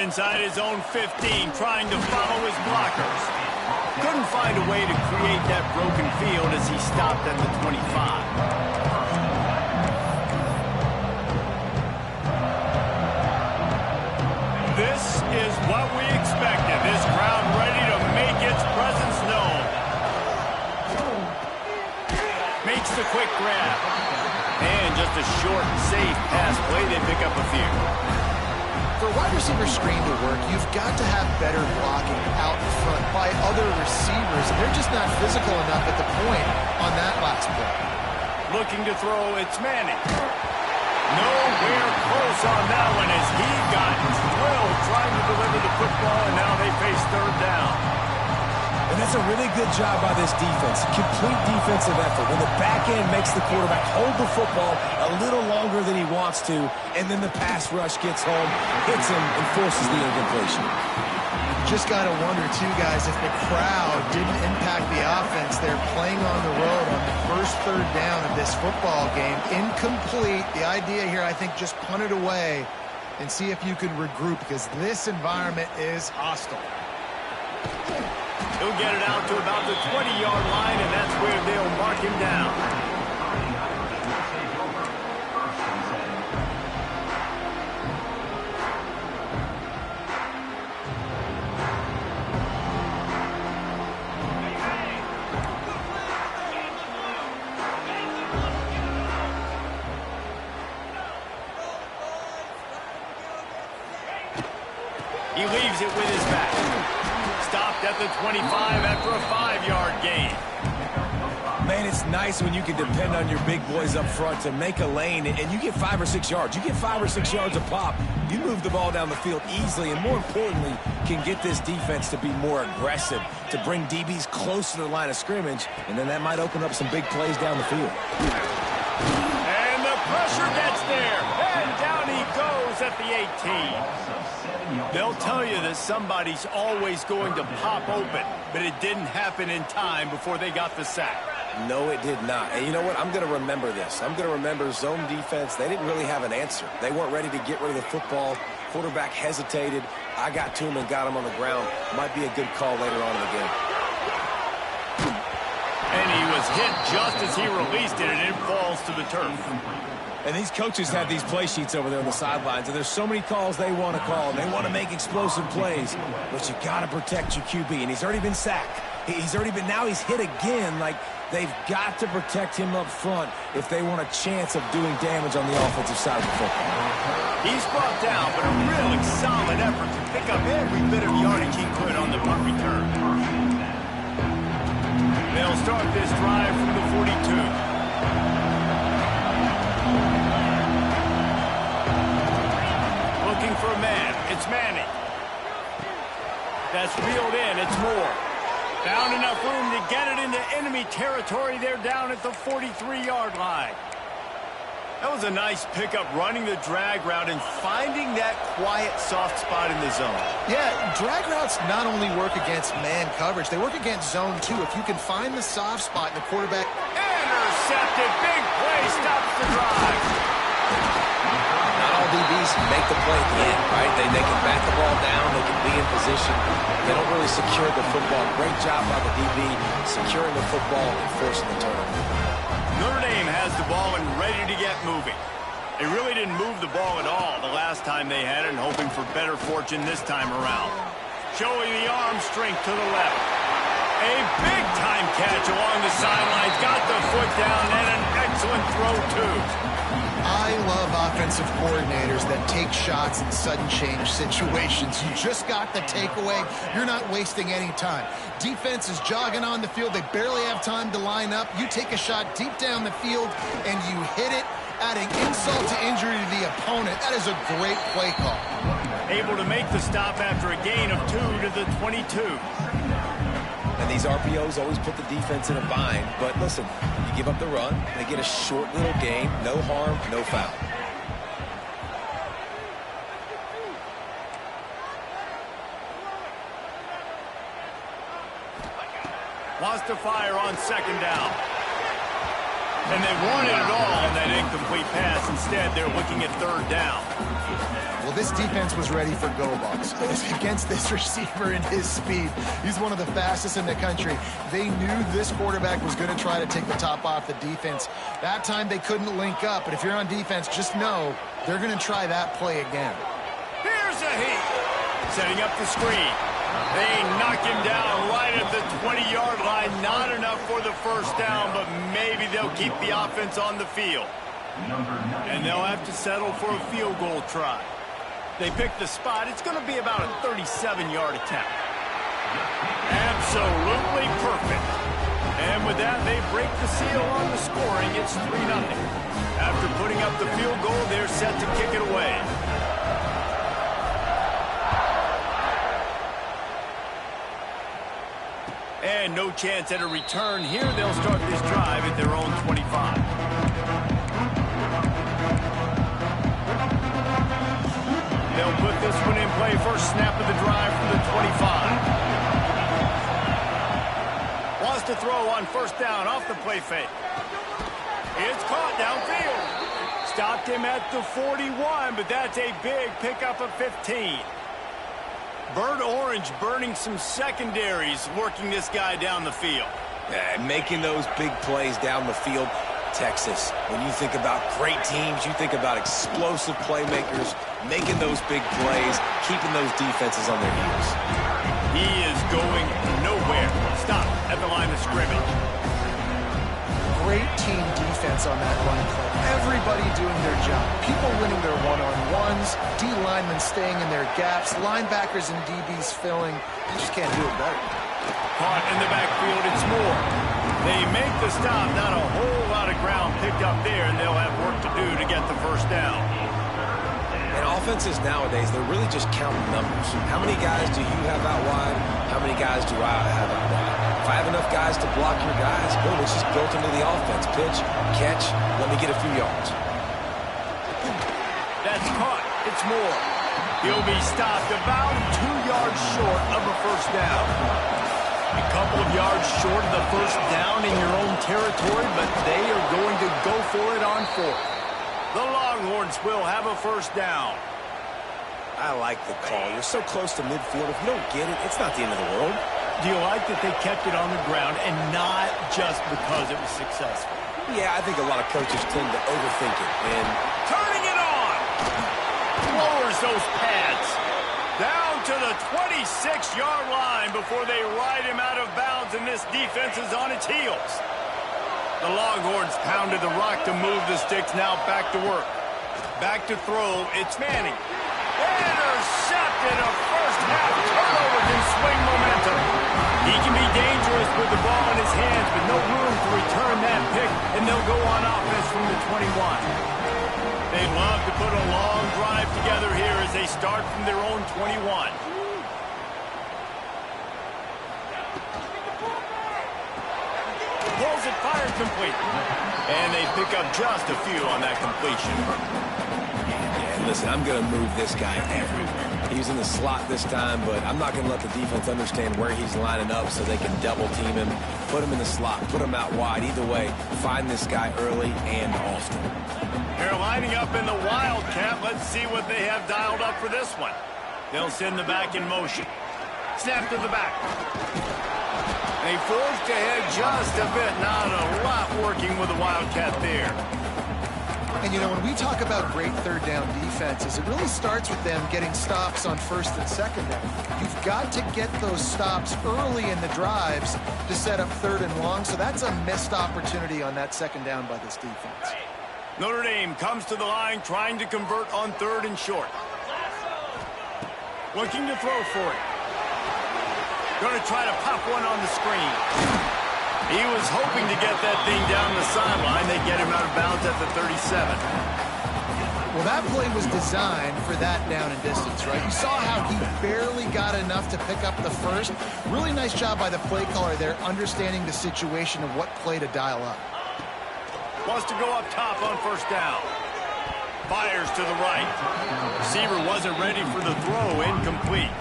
inside his own 15, trying to follow his blockers. Couldn't find a way to create that broken field as he stopped at the 25. This is what we expected. This crowd ready to make its presence known. Makes the quick grab. And just a short, safe pass play. They pick up a few. For a wide receiver screen to work, you've got to have better blocking out in front by other receivers. And they're just not physical enough at the point on that last play. Looking to throw, it's Manning. Nowhere close on that one as he got drilled trying to deliver the football, and now they face third down. And that's a really good job by this defense. Complete defensive effort. When the back end makes the quarterback hold the football a little longer than he wants to, and then the pass rush gets home, hits him, and forces the incompletion. Just got to wonder, too, guys, if the crowd didn't impact the offense. They're playing on the road on the first third down of this football game. Incomplete. The idea here, I think, just punt it away and see if you can regroup, because this environment is hostile. He'll get it out to about the 20-yard line, and that's where they'll mark him down. He leaves it with his back. Stopped at the 25 after a 5-yard gain. Man, it's nice when you can depend on your big boys up front to make a lane, and you get 5 or 6 yards. You get 5 or 6 yards a pop. You move the ball down the field easily, and more importantly, can get this defense to be more aggressive, to bring DBs close to the line of scrimmage, and then that might open up some big plays down the field. And the pressure gets there, and down he goes at the 18. They'll tell you that somebody's always going to pop open, but it didn't happen in time before they got the sack. No, it did not. And you know what? I'm going to remember this. I'm going to remember zone defense. They didn't really have an answer. They weren't ready to get rid of the football. Quarterback hesitated. I got to him and got him on the ground. Might be a good call later on in the game. And he was hit just as he released it, and it falls to the turf. And these coaches have these play sheets over there on the sidelines, and there's so many calls they want to call, and they want to make explosive plays. But you got to protect your QB, and he's already been sacked. Now he's hit again. Like, they've got to protect him up front if they want a chance of doing damage on the offensive side of the football. He's brought down, but a really solid effort to pick up every bit of yardage he could on the punt return. They'll start this drive from the 42. Looking for a man. It's Manning. That's reeled in. It's Moore. Found enough room to get it into enemy territory. They're down at the 43-yard line. That was a nice pickup, running the drag route and finding that quiet, soft spot in the zone. Yeah, drag routes not only work against man coverage, they work against zone too. If you can find the soft spot in the quarterback. Intercepted. Big play. Stops the drive. Not all DBs make the play at the end, right? They can bat the ball down. They can be in position. They don't really secure the football. Great job by the DB securing the football and forcing the turnover. Notre Dame has the ball and ready to get moving. They really didn't move the ball at all the last time they had it, and hoping for better fortune this time around. Showing the arm strength to the left. A big-time catch along the sidelines. Got the foot down, and an excellent throw, too. I love offensive coordinators that take shots in sudden change situations. You just got the takeaway. You're not wasting any time. Defense is jogging on the field. They barely have time to line up. You take a shot deep down the field, and you hit it, adding insult to injury to the opponent. That is a great play call. Able to make the stop after a gain of 2 to the 22. And these RPOs always put the defense in a bind. But listen, you give up the run, they get a short little gain, no harm, no foul. Wants to fire on second down. And they wanted it all on that incomplete pass. Instead, they're looking at third down. Well, this defense was ready for go balls. Against this receiver and his speed, he's one of the fastest in the country. They knew this quarterback was going to try to take the top off the defense. That time they couldn't link up, but if you're on defense, just know they're going to try that play again. Here's a heat. Setting up the screen. They knock him down right at the 20-yard line. Not enough for the first down, but maybe they'll keep the offense on the field. And they'll have to settle for a field goal try. They pick the spot. It's going to be about a 37-yard attempt. Absolutely perfect. And with that, they break the seal on the scoring. It's 3-0. After putting up the field goal, they're set to kick it away. And no chance at a return here. They'll start this drive at their own 25. They'll put this one in play. First snap of the drive from the 25. Wants to throw on first down off the play fake. It's caught downfield. Stopped him at the 41, but that's a big pickup of 15. Bird Orange burning some secondaries, working this guy down the field. Making those big plays down the field. Texas, when you think about great teams, you think about explosive playmakers, making those big plays, keeping those defenses on their heels. He is going nowhere. Stop at the line of scrimmage. Great team defense on that run play. Everybody doing their job. People winning their one-on-ones, D linemen staying in their gaps, linebackers and DBs filling. You just can't do it better. Caught in the backfield, it's Moore. They make the stop. Not a whole lot of ground picked up there, and they'll have work to do to get the first down. And offenses nowadays, they're really just counting numbers. How many guys do you have out wide? How many guys do I have out wide? If I have enough guys to block your guys, boom, it's just built into the offense. Pitch, catch, let me get a few yards. That's caught. It's Moore. He'll be stopped about 2 yards short of a first down. A couple of yards short of the first down in your own territory, but they are going to go for it on fourth. The Longhorns will have a first down. I like the call. You're so close to midfield. If you don't get it, it's not the end of the world. Do you like that they kept it on the ground and not just because it was successful? Yeah, I think a lot of coaches tend to overthink it. And turning it on. Lowers those pads. Down to the 26-yard line before they ride him out of bounds, and this defense is on its heels. The Longhorns pounded the rock to move the sticks. Now back to work. Back to throw. It's Manning. Intercepted. A first-half turnover can swing momentum. He can be dangerous with the ball in his hands, but no room to return that pick, and they'll go on offense from the 21. They'd love to put a long drive together here as they start from their own 21. Pulls it, fired complete. And they pick up just a few on that completion. Yeah, listen, I'm going to move this guy everywhere. He's in the slot this time, but I'm not going to let the defense understand where he's lining up so they can double team him. Put him in the slot, put him out wide. Either way, find this guy early and often. They're lining up in the Wildcat. Let's see what they have dialed up for this one. They'll send the back in motion. Snap to the back. They forced ahead just a bit. Not a lot working with the Wildcat there. And, you know, when we talk about great third down defenses, it really starts with them getting stops on first and second down. You've got to get those stops early in the drives to set up third and long, so that's a missed opportunity on that second down by this defense. Notre Dame comes to the line trying to convert on third and short. Looking to throw for it. Going to try to pop one on the screen. He was hoping to get that thing down the sideline. They get him out of bounds at the 37. Well, that play was designed for that down and distance, right? You saw how he barely got enough to pick up the first. Really nice job by the play caller there, understanding the situation of what play to dial up. Wants to go up top on first down. Fires to the right. Receiver wasn't ready for the throw. Incomplete.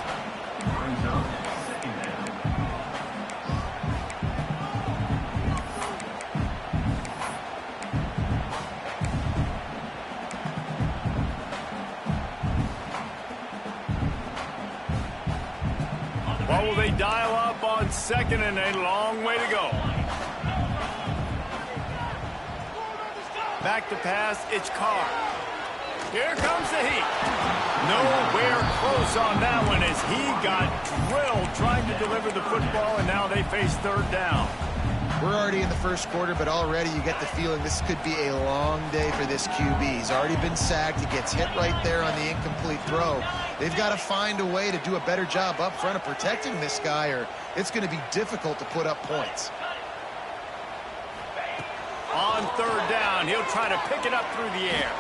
dial up on second and a long way to go. Back to pass, it's Carr. Here comes the heat. Nowhere close on that one as he got drilled trying to deliver the football, and now they face third down. We're already in the first quarter, but already you get the feeling this could be a long day for this QB. He's already been sacked. He gets hit right there on the incomplete throw. They've got to find a way to do a better job up front of protecting this guy, or it's going to be difficult to put up points. On third down, he'll try to pick it up through the air.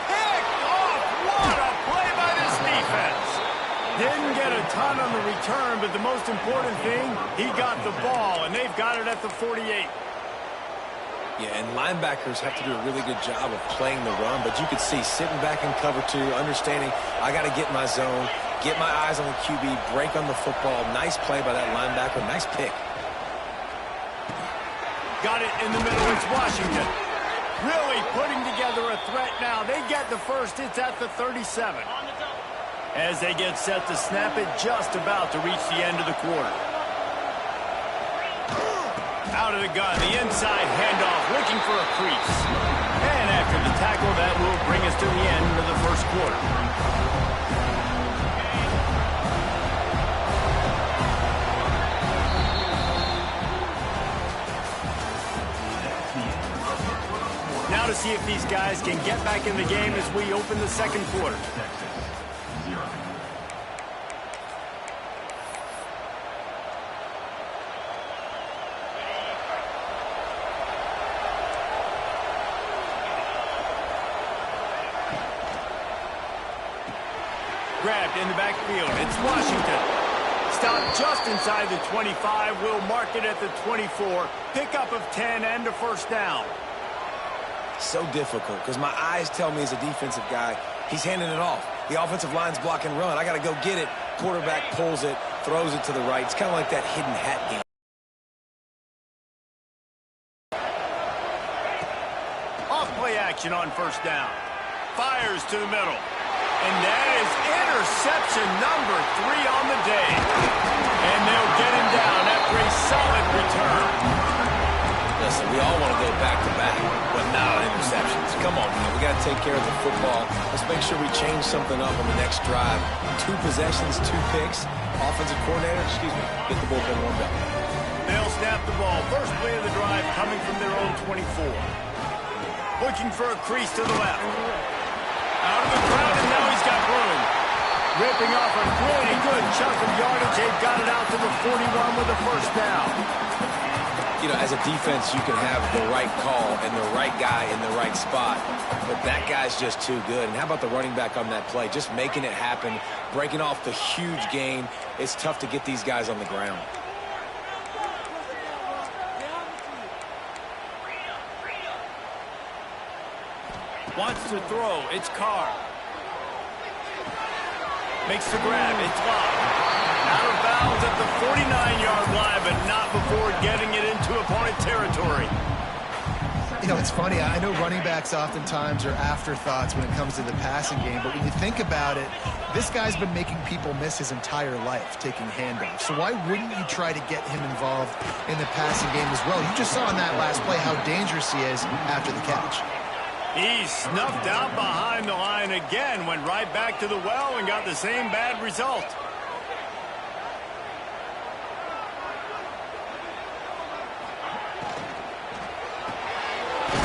Picked off! What a play by this defense! Didn't get a ton on the return, but the most important thing, he got the ball, and they've got it at the 48. Yeah, and linebackers have to do a really good job of playing the run, but you could see sitting back in cover two, understanding I got to get in my zone, get my eyes on the QB, break on the football. Nice play by that linebacker. Nice pick. Got it in the middle. It's Washington. Really putting together a threat now. They get the first. It's at the 37. As they get set to snap it, just about to reach the end of the quarter. Out of the gun, the inside handoff, looking for a crease. And after the tackle, that will bring us to the end of the first quarter. Now to see if these guys can get back in the game as we open the second quarter. Grabbed in the backfield. It's Washington. Stopped just inside the 25. Will mark it at the 24. Pickup of 10 and a first down. So difficult because my eyes tell me as a defensive guy, he's handing it off. The offensive line's block and run. I got to go get it. Quarterback pulls it, throws it to the right. It's kind of like that hidden hat game. Off play action on first down. Fires to the middle. And that is interception number 3 on the day. And they'll get him down after a solid return. Listen, we all want to go back-to-back, but not on interceptions. Come on, man. We got to take care of the football. Let's make sure we change something up on the next drive. 2 possessions, 2 picks. Offensive coordinator, get the bullpen warmed up. They'll snap the ball. First play of the drive coming from their own 24. Looking for a crease to the left. Out of the crowd, and now he's got room. Ripping off a really good chunk of yardage. They've got it out to the 41 with a first down. You know, as a defense, you can have the right call and the right guy in the right spot, but that guy's just too good. And how about the running back on that play? Just making it happen, breaking off the huge gain. It's tough to get these guys on the ground. Wants to throw. It's Carr. Makes the grab. It's locked. Out of bounds at the 49-yard line, but not before getting it into opponent territory. You know, it's funny. I know running backs oftentimes are afterthoughts when it comes to the passing game, but when you think about it, this guy's been making people miss his entire life taking handoffs. So why wouldn't you try to get him involved in the passing game as well? You just saw in that last play how dangerous he is after the catch. He snuffed out behind the line again, went right back to the well and got the same bad result.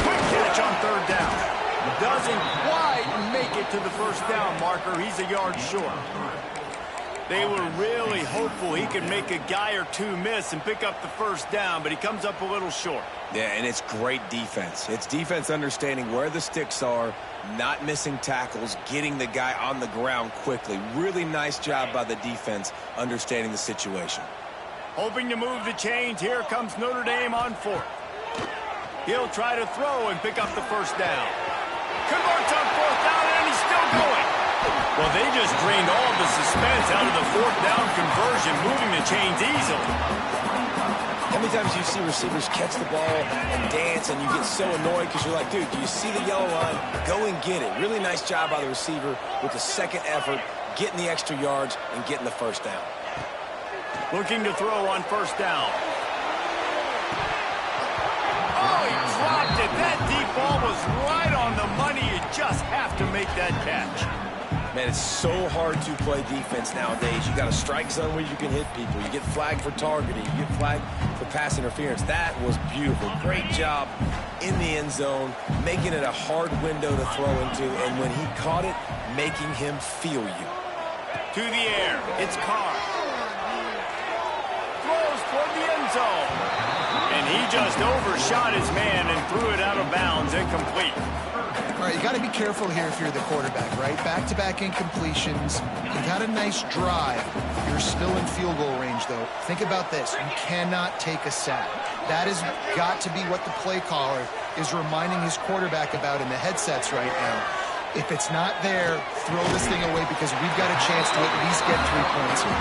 Quick catch on third down. Doesn't quite make it to the first down marker. He's a yard short. They were really hopeful he could make a guy or two miss and pick up the first down, but he comes up a little short. Yeah, and it's great defense. It's defense understanding where the sticks are, not missing tackles, getting the guy on the ground quickly. Really nice job by the defense understanding the situation. Hoping to move the chains. Here comes Notre Dame on fourth. He'll try to throw and pick up the first down. Converts on fourth down, and he's still going. Well, they just drained all of the suspense out of the fourth down conversion, moving the chains easily. How many times do you see receivers catch the ball and dance and you get so annoyed because you're like, dude, do you see the yellow line? Go and get it. Really nice job by the receiver with the second effort, getting the extra yards and getting the first down. Looking to throw on first down. Oh, he dropped it. That deep ball was right on the money. You just have to make that catch. Man, it's so hard to play defense nowadays. You got a strike zone where you can hit people. You get flagged for targeting. You get flagged for pass interference. That was beautiful. Great job in the end zone, making it a hard window to throw into, and when he caught it, making him feel you. To the air, it's Carr. Throws toward the end zone. And he just overshot his man and threw it out of bounds, incomplete. All right, you got to be careful here if you're the quarterback, right? Back-to-back incompletions. You got a nice drive. You're still in field goal range, though. Think about this. You cannot take a sack. That has got to be what the play caller is reminding his quarterback about in the headsets right now. If it's not there, throw this thing away because we've got a chance to at least get 3 points here.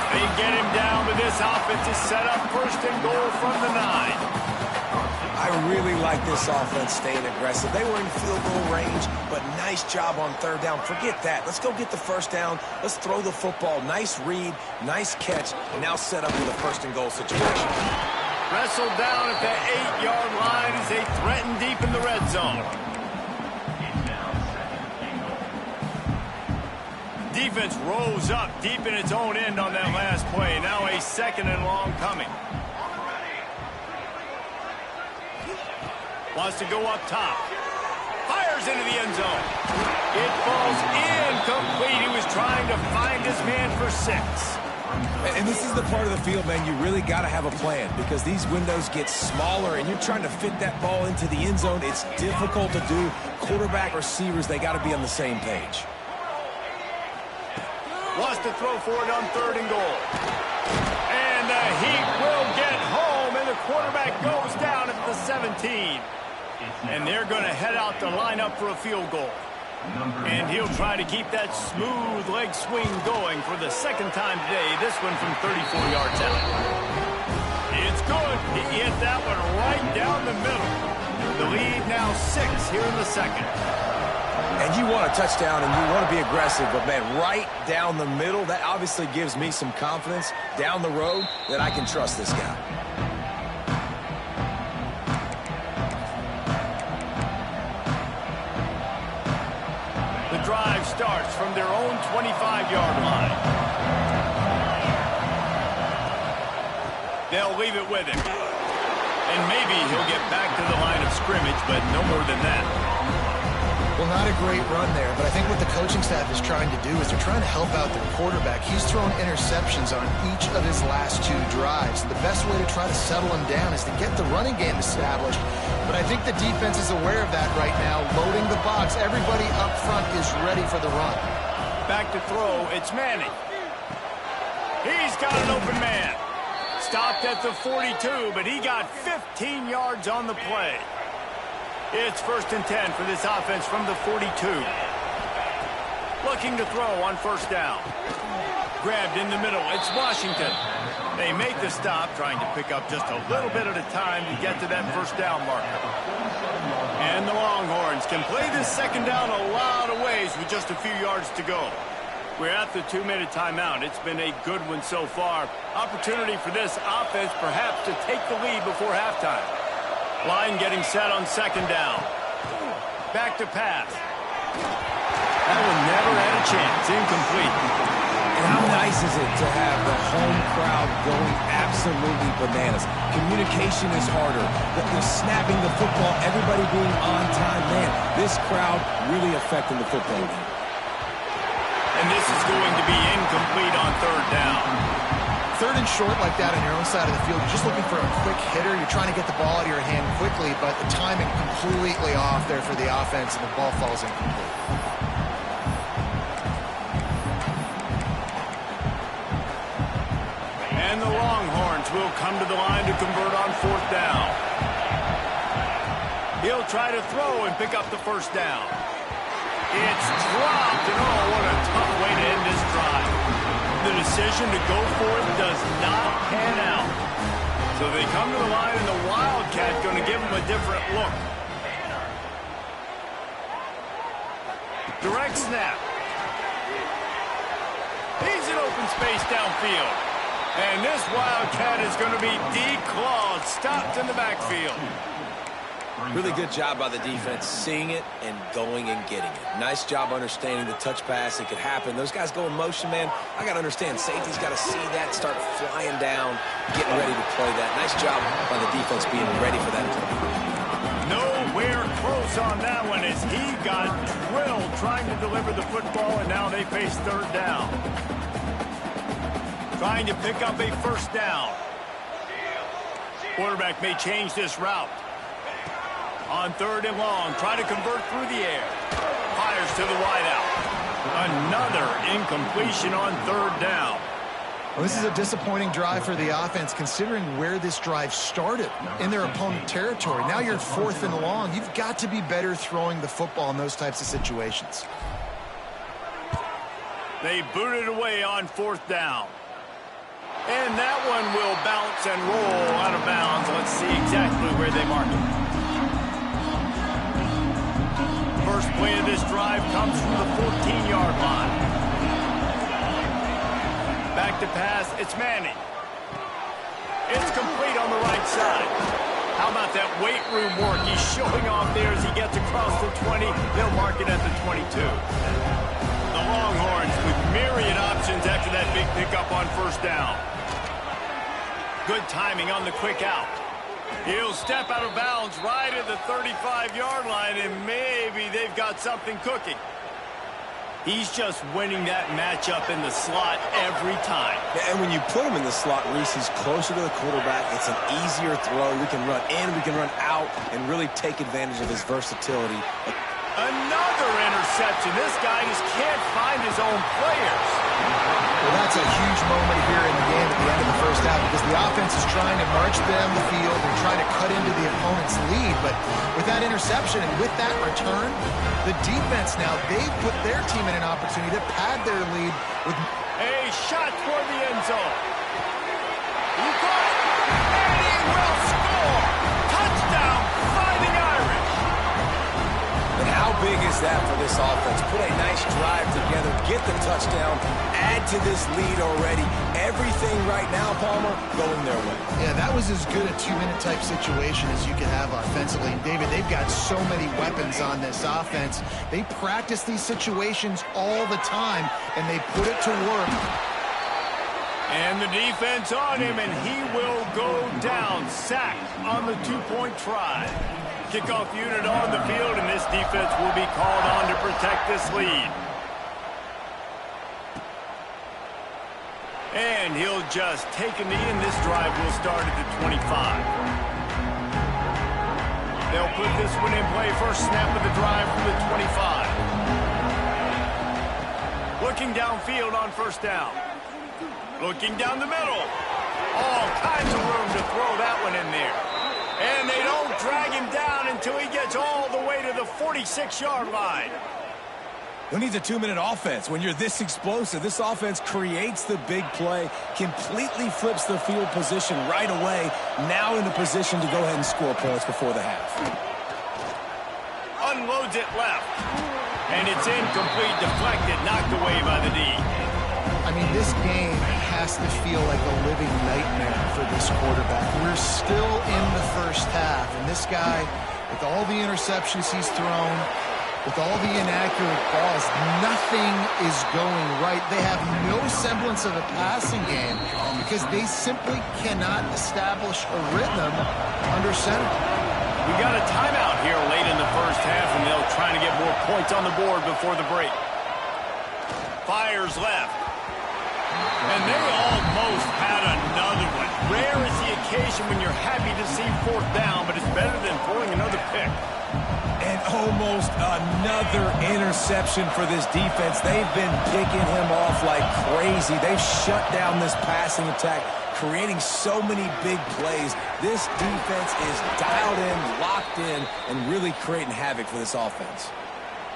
They get him down, but this offense is set up first and goal from the 9. I really like this offense staying aggressive. They were in field goal range, but nice job on third down. Forget that. Let's go get the first down. Let's throw the football. Nice read, nice catch, and now set up with a first and goal situation. Wrestled down at the 8-yard line as they threaten deep in the red zone. Defense rose up deep in its own end on that last play. Now a second and long coming. Wants to go up top. Fires into the end zone. It falls incomplete. He was trying to find his man for 6. And this is the part of the field, man, you really got to have a plan because these windows get smaller and you're trying to fit that ball into the end zone. It's difficult to do. Quarterback, receivers, they got to be on the same page. Wants to throw for it on third and goal. And the Heat will get home, and the quarterback goes down at the 17. And they're going to head out to line up for a field goal. And he'll try to keep that smooth leg swing going for the second time today, this one from 34 yards out. It's good. He hit that one right down the middle. The lead now 6 here in the second. And you want a touchdown and you want to be aggressive, but, man, right down the middle, that obviously gives me some confidence down the road that I can trust this guy. The drive starts from their own 25-yard line. They'll leave it with him. And maybe he'll get back to the line of scrimmage, but no more than that. Well, not a great run there, but I think what the coaching staff is trying to do is they're trying to help out their quarterback. He's thrown interceptions on each of his last 2 drives. The best way to try to settle him down is to get the running game established. But I think the defense is aware of that right now, loading the box. Everybody up front is ready for the run. Back to throw, it's Manning. He's got an open man. Stopped at the 42, but he got 15 yards on the play. It's 1st and 10 for this offense from the 42. Looking to throw on first down. Grabbed in the middle. It's Washington. They make the stop, trying to pick up just a little bit at a time to get to that first down marker. And the Longhorns can play this second down a lot of ways with just a few yards to go. We're at the 2-minute timeout. It's been a good one so far. Opportunity for this offense perhaps to take the lead before halftime. Line getting set on second down. Back to pass. That one never had a chance. Incomplete. And how nice is it to have the home crowd going absolutely bananas? Communication is harder. The snapping the football, everybody being on time. Man, this crowd really affecting the football game. And this is going to be incomplete on third down. Third and short like that on your own side of the field, you're just looking for a quick hitter. You're trying to get the ball out of your hand quickly, but the timing completely off there for the offense, and the ball falls incomplete. And the Longhorns will come to the line to convert on fourth down. He'll try to throw and pick up the first down. It's dropped, and oh, what a tough way to end this drive. The decision to go for it does not pan out. So they come to the line, and the Wildcat going to give them a different look. Direct snap. He's in open space downfield. And this Wildcat is going to be declawed, stopped in the backfield. Really good job by the defense, seeing it and going and getting it. Nice job understanding the touch pass. It could happen. Those guys go in motion, man. I got to understand, safety's got to see that, start flying down, getting ready to play that. Nice job by the defense being ready for that. Nowhere close on that one as he got drilled trying to deliver the football, and now they face third down. Trying to pick up a first down. Quarterback may change this route. On third and long, try to convert through the air. Fires to the wideout. Another incompletion on third down. Well, this is a disappointing drive for the offense, considering where this drive started, in their opponent territory. Now you're fourth and long. You've got to be better throwing the football in those types of situations. They boot it away on fourth down. And that one will bounce and roll out of bounds. Let's see exactly where they mark it. First play of this drive comes from the 14-yard line. Back to pass, it's Manning. It's complete on the right side. How about that weight room work he's showing off there as he gets across the 20. They'll mark it at the 22. The Longhorns with myriad options after that big pickup on first down. Good timing on the quick out. He'll step out of bounds right at the 35-yard line, and maybe they've got something cooking. He's just winning that matchup in the slot every time. Yeah, and when you put him in the slot, Reese, he's closer to the quarterback. It's an easier throw. We can run in, we can run out, and really take advantage of his versatility. Another interception. This guy just can't find his own players. Well, that's a huge moment here in the game at the end of the first half, because the offense is trying to march down the field and trying to cut into the opponent's lead. But with that interception and with that return, the defense now, they've put their team in an opportunity to pad their lead with a shot toward the end zone. He got it, and he will score. Touchdown, Fighting Irish. And how big is that for this offense? Put a nice drive together, get the touchdown, add to this lead already. Everything right now, Palmer, going their way. Yeah, that was as good a two-minute type situation as you could have offensively. And David, they've got so many weapons on this offense. They practice these situations all the time, and they put it to work. And the defense on him, and he will go down, sacked on the two-point try. Kickoff unit on the field, and this defense will be called on to protect this lead. And he'll just take a knee, and this drive will start at the 25. They'll put this one in play. First snap of the drive from the 25. Looking downfield on first down. Looking down the middle. All kinds of room to throw that one in there. And they don't drag him down until he gets all the way to the 46-yard line. Who needs a two-minute offense? When you're this explosive, this offense creates the big play, completely flips the field position right away, now in a position to go ahead and score points before the half. Unloads it left. And it's incomplete, deflected, knocked away by the D. I mean, this game has to feel like a living nightmare for this quarterback. We're still in the first half, and this guy, with all the interceptions he's thrown, with all the inaccurate balls, nothing is going right. They have no semblance of a passing game because they simply cannot establish a rhythm under center. We got a timeout here late in the first half, and they'll try to get more points on the board before the break. Fires left. And they almost had another one. Rare is the occasion when you're happy to see fourth down, but it's better than throwing another pick. And almost another interception for this defense. They've been picking him off like crazy. They've shut down this passing attack, creating so many big plays. This defense is dialed in, locked in, and really creating havoc for this offense.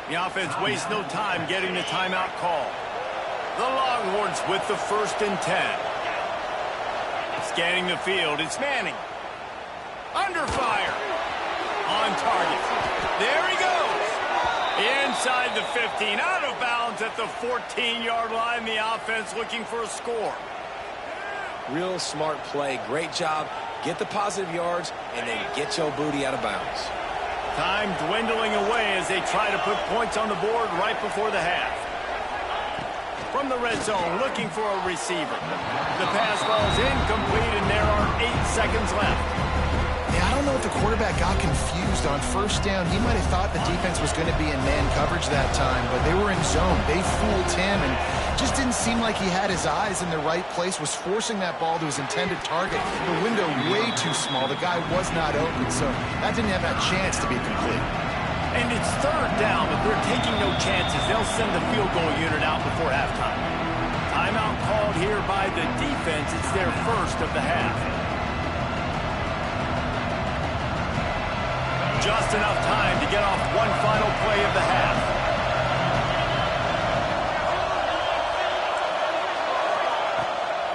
The offense wastes no time getting the timeout call. The Longhorns with the 1st and 10. Scanning the field, it's Manning. Under fire. On target. There he goes. Inside the 15. Out of bounds at the 14-yard line. The offense looking for a score. Real smart play. Great job. Get the positive yards, and then get your booty out of bounds. Time dwindling away as they try to put points on the board right before the half. From the red zone, looking for a receiver. The pass falls incomplete, and there are 8 seconds left. Yeah, I don't know if the quarterback got confused on first down. He might have thought the defense was going to be in man coverage that time, but they were in zone. They fooled him, and just didn't seem like he had his eyes in the right place, was forcing that ball to his intended target. The window way too small. The guy was not open, so that didn't have that chance to be complete. And it's third down, but they're taking no chances. They'll send the field goal unit out before halftime. Timeout called here by the defense. It's their first of the half. Just enough time to get off one final play of the half.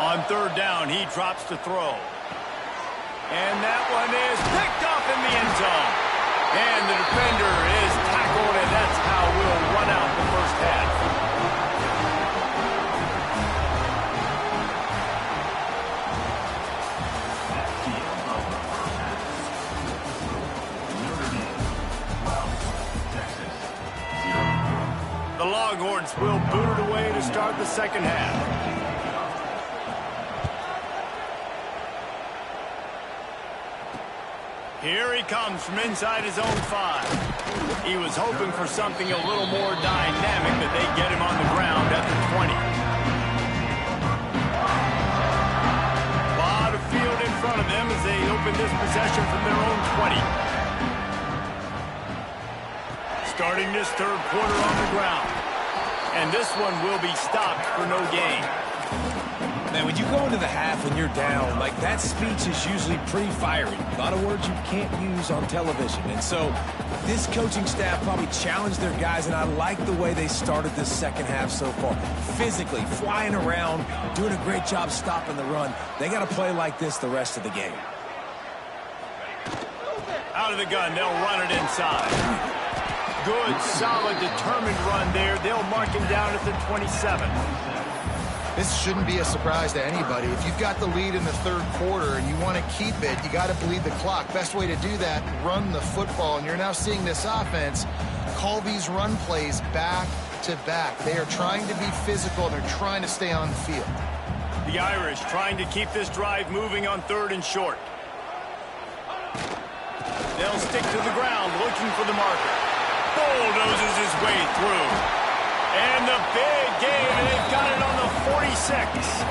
On third down, he drops to throw. And that one is picked up in the end zone. And the defender is tackled, and that's how we'll run out the first half. The Longhorns will boot it away to start the second half. Here he comes from inside his own 5. He was hoping for something a little more dynamic, but they get him on the ground at the 20. A lot of field in front of them as they open this possession from their own 20. Starting this third quarter on the ground. And this one will be stopped for no gain. Man, when you go into the half and you're down, like that speech is usually pretty fiery. A lot of words you can't use on television. And so this coaching staff probably challenged their guys, and I like the way they started this second half so far. Physically, flying around, doing a great job stopping the run. They got to play like this the rest of the game. Out of the gun, they'll run it inside. Good, solid, determined run there. They'll mark him down at the 27. This shouldn't be a surprise to anybody. If you've got the lead in the third quarter and you want to keep it, you got to bleed the clock. Best way to do that, run the football. And you're now seeing this offense call these run plays back to back. They are trying to be physical. They're trying to stay on the field. The Irish trying to keep this drive moving on third and short. They'll stick to the ground looking for the marker. Bulldozes his way through. And the big game, and they've got it on the 46.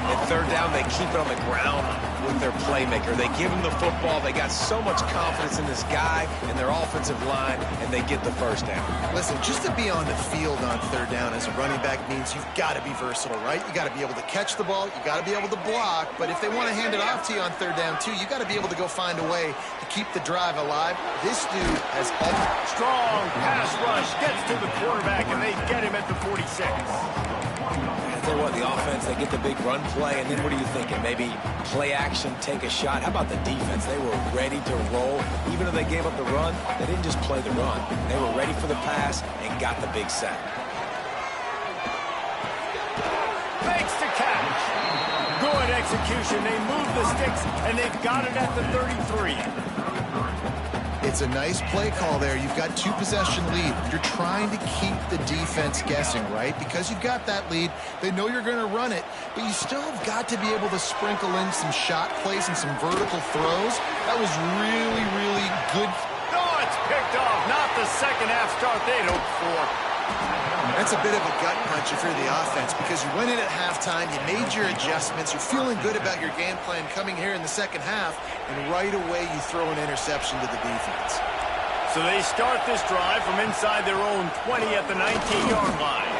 At third down, they keep it on the ground with their playmaker. They give him the football. They got so much confidence in this guy and their offensive line, and they get the first down. Listen, just to be on the field on third down as a running back means you've got to be versatile, right? You got to be able to catch the ball. You got to be able to block. But if they want to hand it off to you on third down, too, you got to be able to go find a way to keep the drive alive. This dude has all strong pass rush, gets to the quarterback, and they get him at the 46. I tell you what, the offense, they get the big run play, and then what are you thinking? Maybe play action, take a shot. How about the defense? They were ready to roll. Even though they gave up the run, they didn't just play the run. They were ready for the pass and got the big sack. Makes the catch. Good execution. They move the sticks, and they've got it at the 33. It's a nice play call there. You've got 2-possession lead. You're trying to keep the defense guessing, right? Because you've got that lead. They know you're going to run it, but you still have got to be able to sprinkle in some shot plays and some vertical throws. That was really, really good. No, it's picked off. Not the second half start they'd hoped for. That's a bit of a gut punch if you're the offense because you went in at halftime, you made your adjustments, you're feeling good about your game plan coming here in the second half, and right away you throw an interception to the defense. So they start this drive from inside their own 20 at the 19-yard line.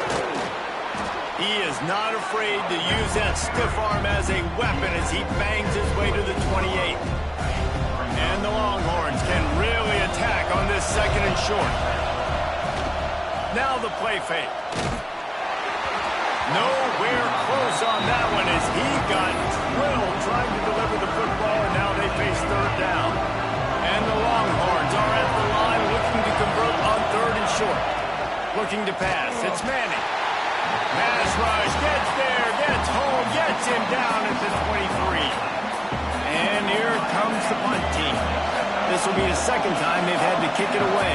He is not afraid to use that stiff arm as a weapon as he bangs his way to the 28. And the Longhorns can really attack on this second and short. Now the play fake. Nowhere close on that one as he got drilled trying to deliver the football, and now they face third down. And the Longhorns are at the line looking to convert on third and short. Looking to pass. It's Manning. Pass rush. Gets there. Gets home. Gets him down. This will be the second time they've had to kick it away.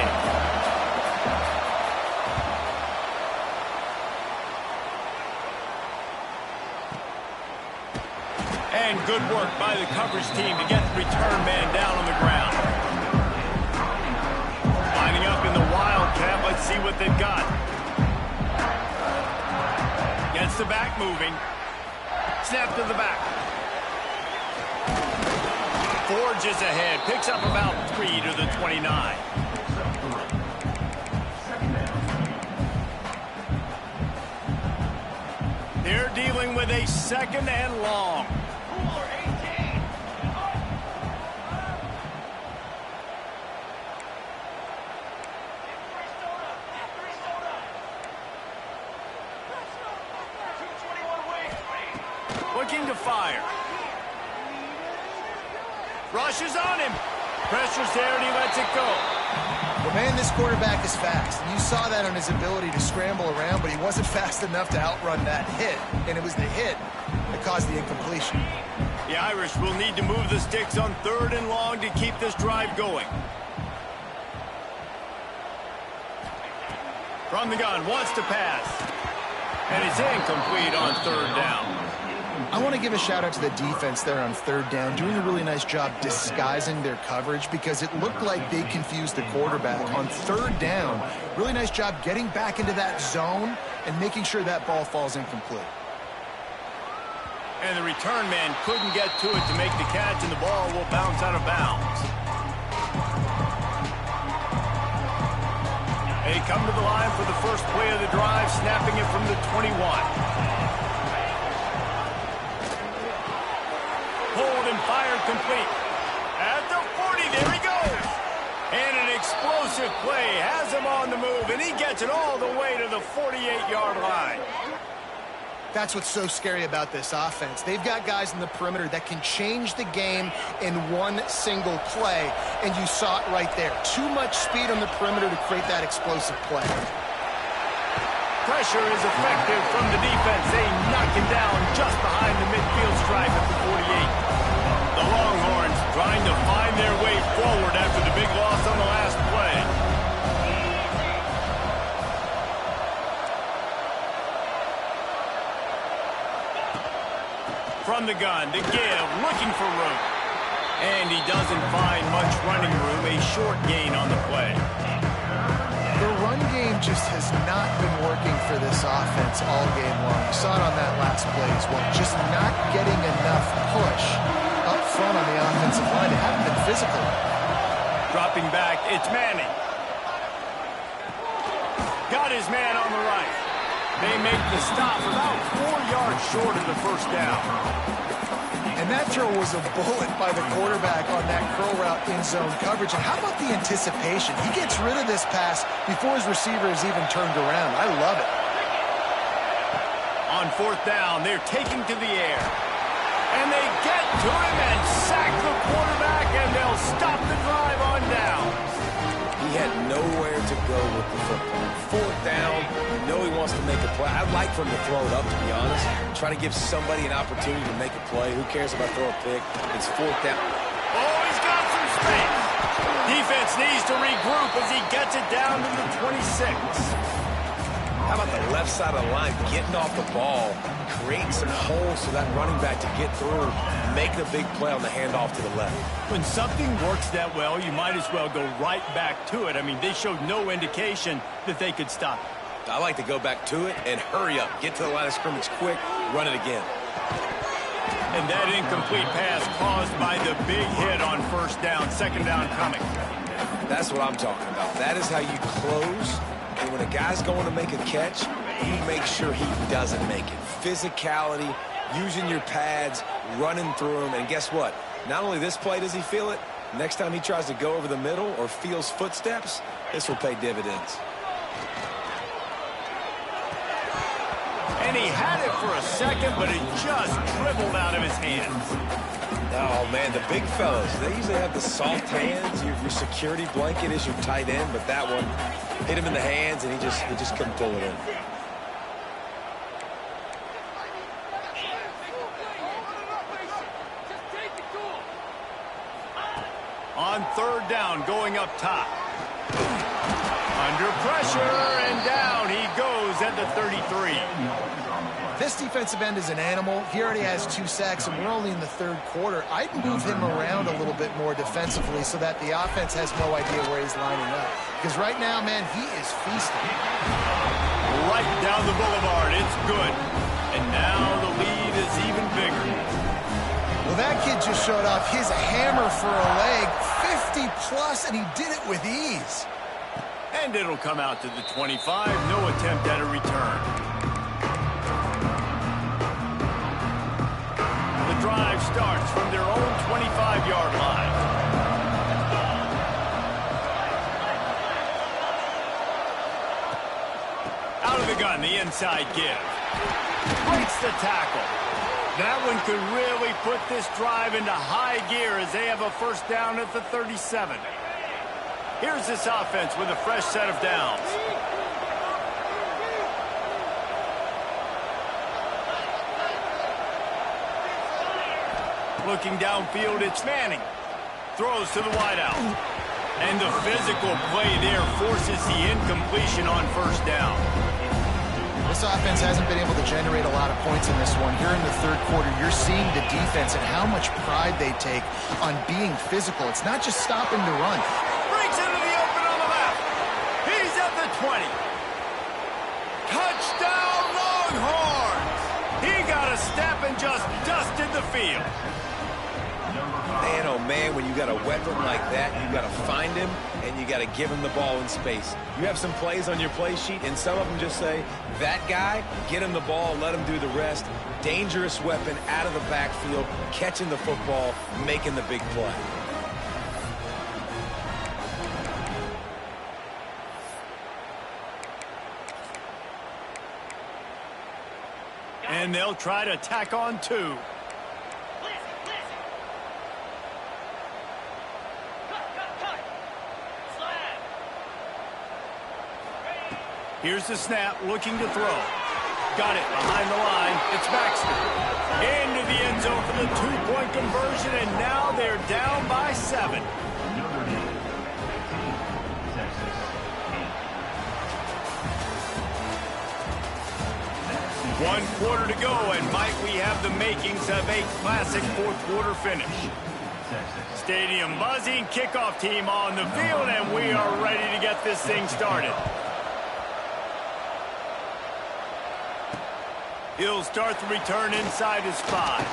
And good work by the coverage team to get the return man down on the ground. Lining up in the Wildcat. Let's see what they've got. Gets the back moving. Snap to the back. Forges ahead. Picks up about 3 to the 29. They're dealing with a second and long. Looking to fire. Rushes on him. Pressure's there and he lets it go. Well, man, this quarterback is fast. You saw that on his ability to scramble around, but he wasn't fast enough to outrun that hit. And it was the hit that caused the incompletion. The Irish will need to move the sticks on 3rd and long to keep this drive going. From the gun, wants to pass. And it's incomplete on 3rd down. I want to give a shout out to the defense there on 3rd down, doing a really nice job disguising their coverage because it looked like they confused the quarterback on 3rd down. Really nice job getting back into that zone and making sure that ball falls incomplete. And the return man couldn't get to it to make the catch, and the ball will bounce out of bounds. They come to the line for the first play of the drive, snapping it from the 21. Pulled and fired complete. At the 40, there he goes. And an explosive play has him on the move, and he gets it all the way to the 48-yard line. That's what's so scary about this offense. They've got guys in the perimeter that can change the game in one single play, and you saw it right there. Too much speed on the perimeter to create that explosive play. Pressure is effective from the defense. They knock him down just behind the midfield stripe at the 48. The Longhorns trying to find their way forward after the big loss on the last play. From the gun, to give, looking for room. And he doesn't find much running room, a short gain on the play. The run game just has not been working for this offense all game long. You saw it on that last play as well. Just not getting enough push up front on the offensive line. They haven't been physical. Dropping back, it's Manning. Got his man on the right. They make the stop about 4 yards short of the first down. And that throw was a bullet by the quarterback on that curl route in zone coverage. And how about the anticipation? He gets rid of this pass before his receiver is even turned around. I love it. On 4th down, they're taking to the air. And they get to him and sack the quarterback, and they'll stop the drive on down. He had nowhere to go with the football. 4th down, you know he wants to make a play. I'd like for him to throw it up, to be honest. Try to give somebody an opportunity to make a play. Who cares if I throw a pick? It's 4th down. Oh, he's got some space. Defense needs to regroup as he gets it down to the 26. How about the left side of the line getting off the ball, creating some holes for that running back to get through, make the big play on the handoff to the left. When something works that well, you might as well go right back to it. I mean, they showed no indication that they could stop it. I like to go back to it and hurry up. Get to the line of scrimmage quick, run it again. And that incomplete pass caused by the big hit on 1st down, 2nd down coming. That's what I'm talking about. That is how you close. And when a guy's going to make a catch, you make sure he doesn't make it. Physicality, using your pads, running through them. And guess what? Not only this play does he feel it, next time he tries to go over the middle or feels footsteps, this will pay dividends. And he had it for a second, but it just dribbled out of his hands. Oh, man, the big fellas, they usually have the soft hands. Your security blanket is your tight end, but that one hit him in the hands, and he just couldn't pull it in. On third down, going up top. Under pressure, and down he goes at the 33. This defensive end is an animal. He already has 2 sacks, and we're only in the third quarter. I'd move him around a little bit more defensively so that the offense has no idea where he's lining up. Because right now, man, he is feasting. Right down the boulevard. It's good. And now the lead is even bigger. Well, that kid just showed off his hammer for a leg, 50-plus, and he did it with ease. And it'll come out to the 25. No attempt at a return. The drive starts from their own 25-yard line. Out of the gun, the inside give. Breaks the tackle. That one could really put this drive into high gear as they have a first down at the 37. Here's this offense with a fresh set of downs. Looking downfield, it's Manning. Throws to the wideout. And the physical play there forces the incompletion on first down. This offense hasn't been able to generate a lot of points in this one. Here in the third quarter, you're seeing the defense and how much pride they take on being physical. It's not just stopping to run. Breaks into the open on the left. He's at the 20. Touchdown, Longhorns! He got a step and just dusted the field. Man, oh man, when you got a weapon like that, you got to find him and you got to give him the ball in space. You have some plays on your play sheet, and some of them just say, that guy, get him the ball, let him do the rest. Dangerous weapon out of the backfield, catching the football, making the big play. And they'll try to tack on 2. Here's the snap, looking to throw. Got it behind the line. It's Baxter. Into the end zone for the 2-point conversion, and now they're down by 7. One quarter to go, and might we have the makings of a classic fourth-quarter finish. Stadium buzzing, kickoff team on the field, and we are ready to get this thing started. He'll start the return inside his 5.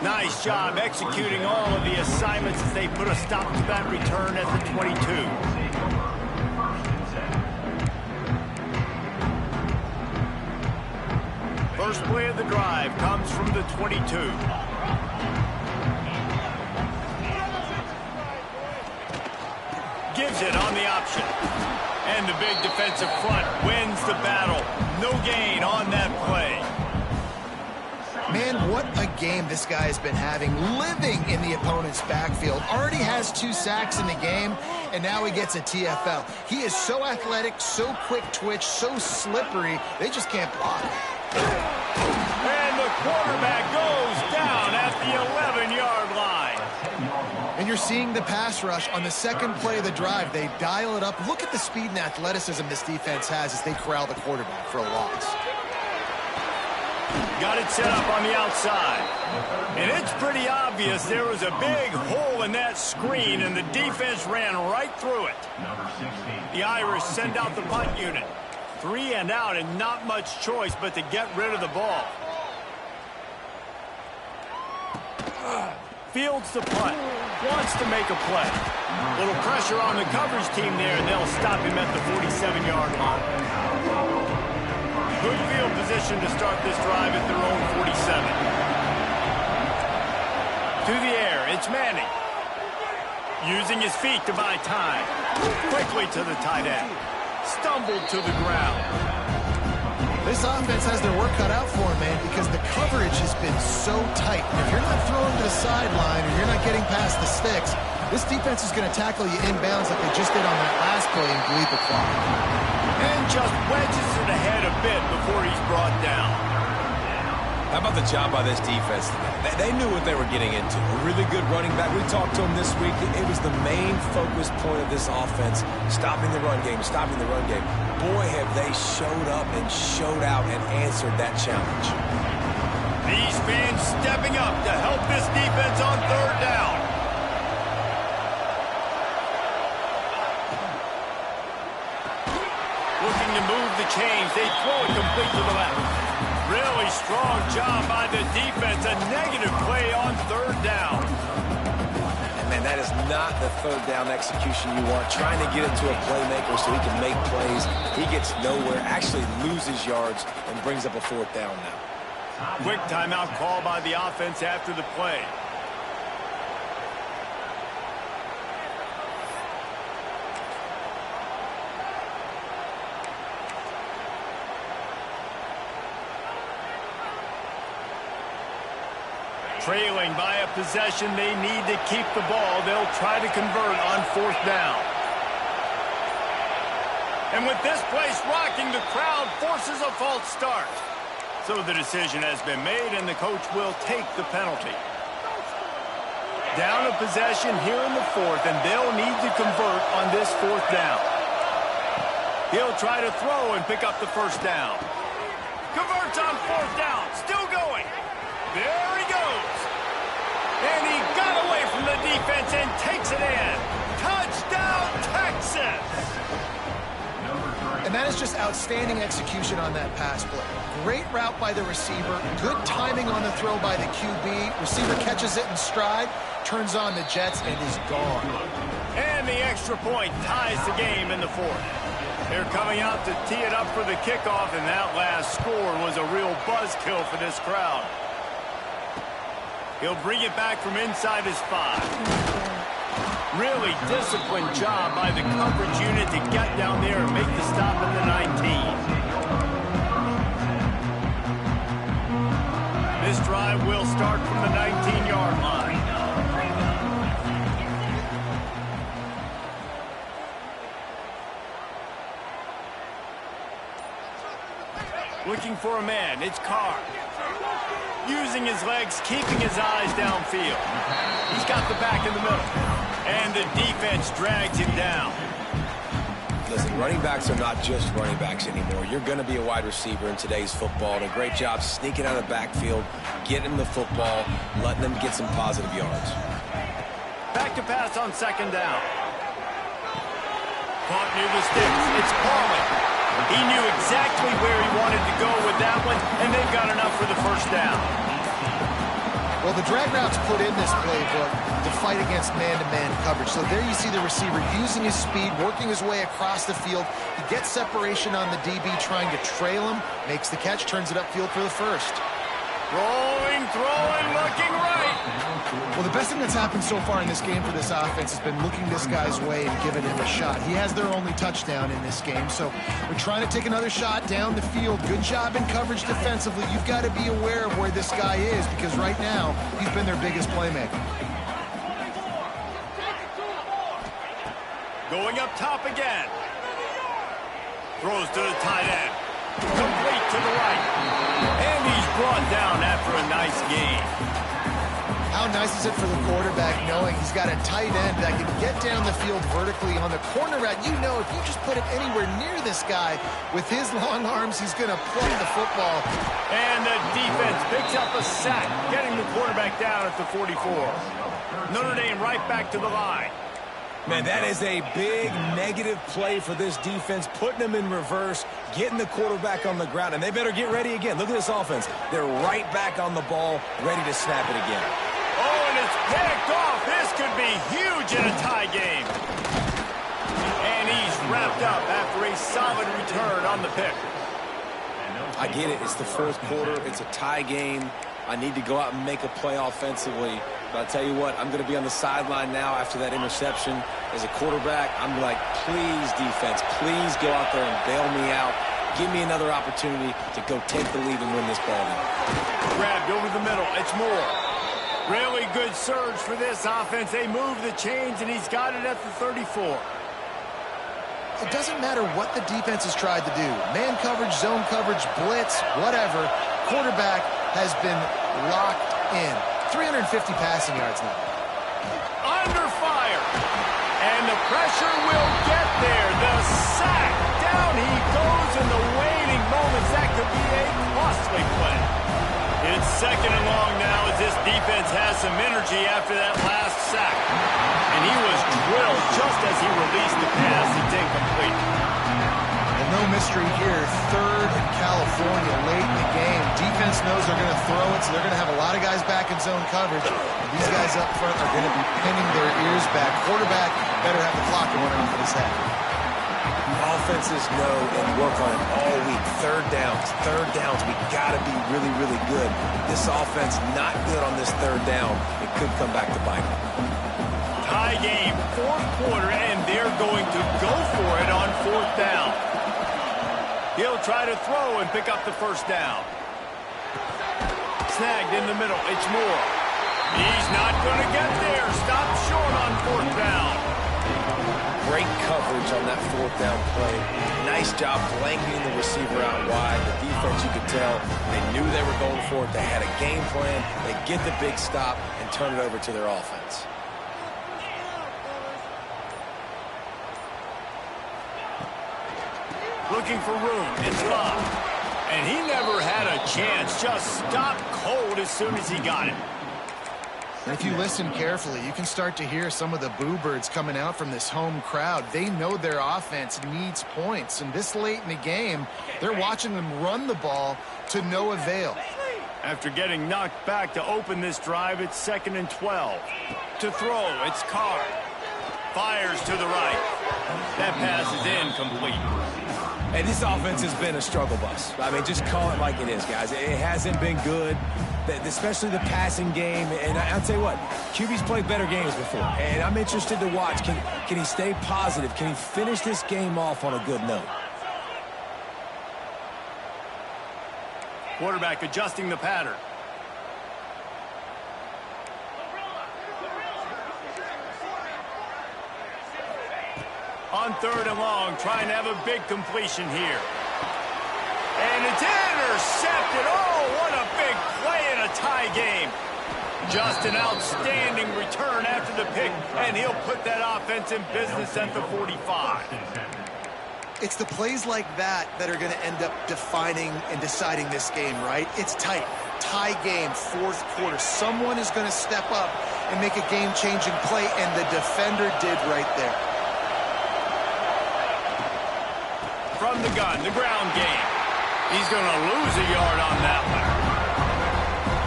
Nice job executing all of the assignments as they put a stop to that return at the 22. First play of the drive comes from the 22. Gives it on the option. And the big defensive front wins the battle. No gain on that play. Man, what a game this guy has been having, living in the opponent's backfield. Already has 2 sacks in the game, and now he gets a TFL. He is so athletic, so quick twitch, so slippery, they just can't block. And the quarterback goes down at the 11-yard line. And you're seeing the pass rush on the second play of the drive. They dial it up. Look at the speed and athleticism this defense has as they corral the quarterback for a loss. Got it set up on the outside. And it's pretty obvious there was a big hole in that screen, and the defense ran right through it. The Irish send out the punt unit. 3 and out, and not much choice but to get rid of the ball. Fields the punt. Wants to make a play. Little pressure on the coverage team there, and they'll stop him at the 47-yard line. Good field position to start this drive at their own 47. To the air, it's Manning. Using his feet to buy time. Quickly to the tight end. Stumbled to the ground. This offense has their work cut out for him, man, because the coverage has been so tight. And if you're not throwing to the sideline or you're not getting past the sticks, this defense is going to tackle you inbounds like they just did on that last play and bleed the clock. And just wedges it ahead a bit before he's brought down. How about the job by this defense today? They knew what they were getting into. A really good running back. We talked to him this week. It was the main focus point of this offense, stopping the run game, stopping the run game. Boy, have they showed up and showed out and answered that challenge. These fans stepping up to help this defense on third down. Looking to move the chains. They throw it complete to the left. Really strong job by the defense. A negative play on third down. And, man, that is not the third down execution you want. Trying to get it to a playmaker so he can make plays. He gets nowhere, actually loses yards, and brings up a fourth down now. Quick timeout call by the offense after the play. Trailing by a possession, they need to keep the ball. They'll try to convert on fourth down. And with this place rocking, the crowd forces a false start. So the decision has been made, and the coach will take the penalty. Down a possession here in the fourth, and they'll need to convert on this fourth down. He'll try to throw and pick up the first down. Converts on fourth down. Still going. There he goes. And he got away from the defense and takes it in. Touchdown, Texas! And that is just outstanding execution on that pass play. Great route by the receiver. Good timing on the throw by the QB. Receiver catches it in stride, turns on the jets, and is gone. And the extra point ties the game in the fourth. They're coming out to tee it up for the kickoff, and that last score was a real buzzkill for this crowd. He'll bring it back from inside his 5. Really disciplined job by the coverage unit to get down there and make the stop at the 19. This drive will start from the 19-yard line. Looking for a man, it's Carr. Using his legs, keeping his eyes downfield. He's got the back in the middle. And the defense drags him down. Listen, running backs are not just running backs anymore. You're going to be a wide receiver in today's football. And a great job sneaking out of the backfield, getting him the football, letting them get some positive yards. Back to pass on second down. Caught near the sticks. It's Pauling. He knew exactly where he wanted to go with that one, and they've got enough for the first down. Well, the drag route's put in this playbook to fight against man-to-man coverage. So there you see the receiver using his speed, working his way across the field. He gets separation on the DB, trying to trail him, makes the catch, turns it upfield for the first. Rolling, throwing, looking right. Well, the best thing that's happened so far in this game for this offense has been looking this guy's way and giving him a shot. He has their only touchdown in this game, so we're trying to take another shot down the field. Good job in coverage defensively. You've got to be aware of where this guy is because right now he's been their biggest playmaker. Going up top again. Throws to the tight end. Complete to the right. And he's brought down after a nice game. How nice is it for the quarterback knowing he's got a tight end that can get down the field vertically on the corner route? You know if you just put it anywhere near this guy with his long arms, he's going to play the football. And the defense picks up a sack, getting the quarterback down at the 44. Notre Dame right back to the line. Man, that is a big negative play for this defense, putting them in reverse, getting the quarterback on the ground, and they better get ready again. Look at this offense. They're right back on the ball, ready to snap it again. Oh, and it's picked off. This could be huge in a tie game. And he's wrapped up after a solid return on the pick. I get it. It's the fourth quarter. It's a tie game. I need to go out and make a play offensively. But I'll tell you what, I'm going to be on the sideline now after that interception. As a quarterback, I'm like, please, defense, please go out there and bail me out. Give me another opportunity to go take the lead and win this ball game. Grabbed over the middle. It's Moore. Really good surge for this offense. They move the chains, and he's got it at the 34. It doesn't matter what the defense has tried to do. Man coverage, zone coverage, blitz, whatever. Quarterback has been locked in. 350 passing yards now. Under fire. And the pressure will get there. The sack. Down he goes in the waning moments. That could be a costly play. It's second and long now as this defense has some energy after that last sack. And he was drilled just as he released the pass. It's incomplete. And no mystery here. Third and California late in the game. Defense knows they're going to throw it, so they're going to have a lot of guys back in zone coverage. And these guys up front are going to be pinning their ears back. Quarterback better have the clock going off in his head. Offenses know and work on it all week. Third downs. We got to be really, really good. This offense not good on this third down. It could come back to bite them. Tie game, fourth quarter, and they're going to go for it on fourth down. He'll try to throw and pick up the first down. Snagged in the middle. It's Moore. He's not going to get there. Stop short on fourth down. Great coverage on that fourth down play. Nice job blanketing the receiver out wide. The defense, you could tell, they knew they were going for it. They had a game plan. They get the big stop and turn it over to their offense. Looking for room. It's Love. And he never had a chance. Just stopped cold as soon as he got it. If you listen carefully, you can start to hear some of the boo birds coming out from this home crowd. They know their offense needs points. And this late in the game, they're watching them run the ball to no avail. After getting knocked back to open this drive, it's 2nd and 12. To throw, it's Carr. Fires to the right. That pass is incomplete. Hey, this offense has been a struggle bus. I mean, just call it like it is, guys. It hasn't been good, especially the passing game. And I'll tell you what, QB's played better games before. And I'm interested to watch. Can he stay positive? Can he finish this game off on a good note? Quarterback adjusting the pattern. On third and long, trying to have a big completion here. And it's intercepted. Oh, what a big play in a tie game. Just an outstanding return after the pick, and he'll put that offense in business at the 45. It's the plays like that that are going to end up defining and deciding this game, right? It's tight. Tie game, fourth quarter. Someone is going to step up and make a game-changing play, and the defender did right there. From the gun, the ground game. He's going to lose a yard on that one.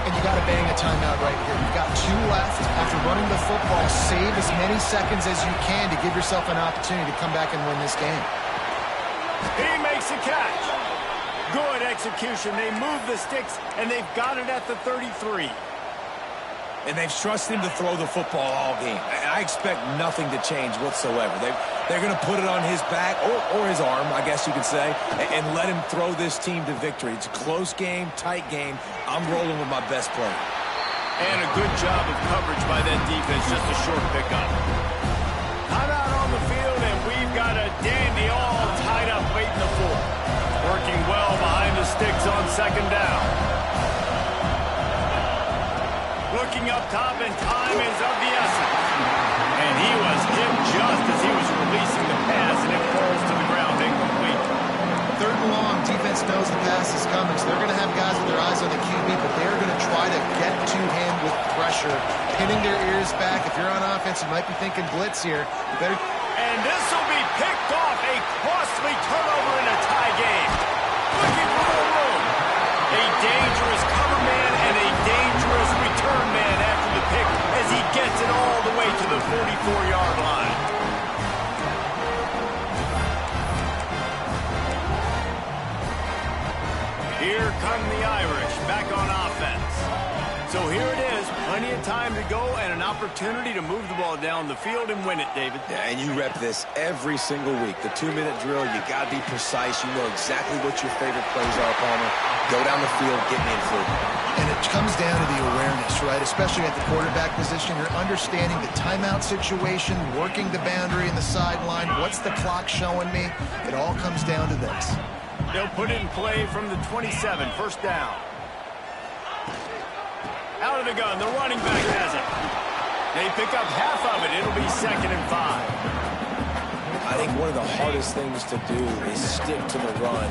And you got to bang a timeout right here. You've got 2 left. After running the football, save as many seconds as you can to give yourself an opportunity to come back and win this game. He makes a catch. Good execution. They move the sticks, and they've got it at the 33. And they've trusted him to throw the football all game. I expect nothing to change whatsoever. They're going to put it on his back, or his arm, I guess you could say, and let him throw this team to victory. It's a close game, tight game. I'm rolling with my best player. And a good job of coverage by that defense, just a short pickup. Timeout on the field, and we've got a dandy all tied up late in the fourth. Working well behind the sticks on second down. Looking up top, and time is of the essence. And he was hit just as he was releasing the pass, and it falls to the ground incomplete. Third and long, defense knows the pass is coming, so they're going to have guys with their eyes on the QB, but they're going to try to get to him with pressure, pinning their ears back. If you're on offense, you might be thinking blitz here. You better... And this will be picked off, a costly turnover in a tie game. Looking for the room. A dangerous cover man and a dangerous return man after the pick as he gets it all the way to the 44-yard line. Here come the Irish back on offense. So here it is, plenty of time to go and an opportunity to move the ball down the field and win it, David. Yeah, and you rep this every single week. The 2-minute drill, you got to be precise. You know exactly what your favorite plays are, Palmer. Go down the field, get me in food. And it comes down to the awareness, right? Especially at the quarterback position. You're understanding the timeout situation, working the boundary and the sideline. What's the clock showing me? It all comes down to this. They'll put it in play from the 27, first down. out of the gun. The running back has it. They pick up half of it. It'll be 2nd and 5. I think one of the hardest things to do is stick to the run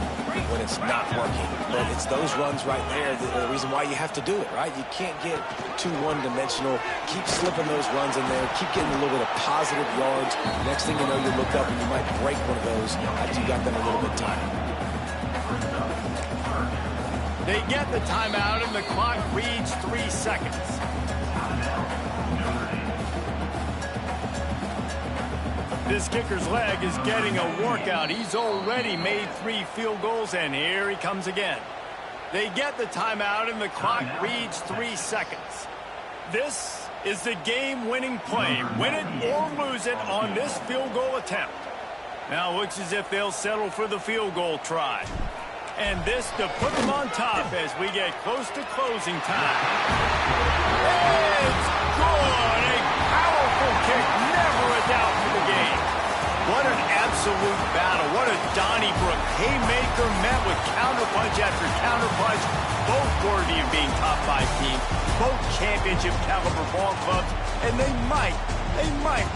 when it's not working. But it's those runs right there that are the reason why you have to do it, right? You can't get too one-dimensional. Keep slipping those runs in there. Keep getting a little bit of positive yards. Next thing you know, you look up and you might break one of those after you got them a little bit tired. They get the timeout, and the clock reads 3 seconds. This kicker's leg is getting a workout. He's already made 3 field goals, and here he comes again. They get the timeout, and the clock reads 3 seconds. This is the game-winning play. Win it or lose it on this field goal attempt. Now it looks as if they'll settle for the field goal try. And this to put them on top as we get close to closing time. It's good. A powerful kick. Never a doubt for the game. What an absolute battle. What a Donnybrook haymaker met with counterpunch after counterpunch. Both worthy of being top 5 teams. Both championship caliber ball clubs. And they might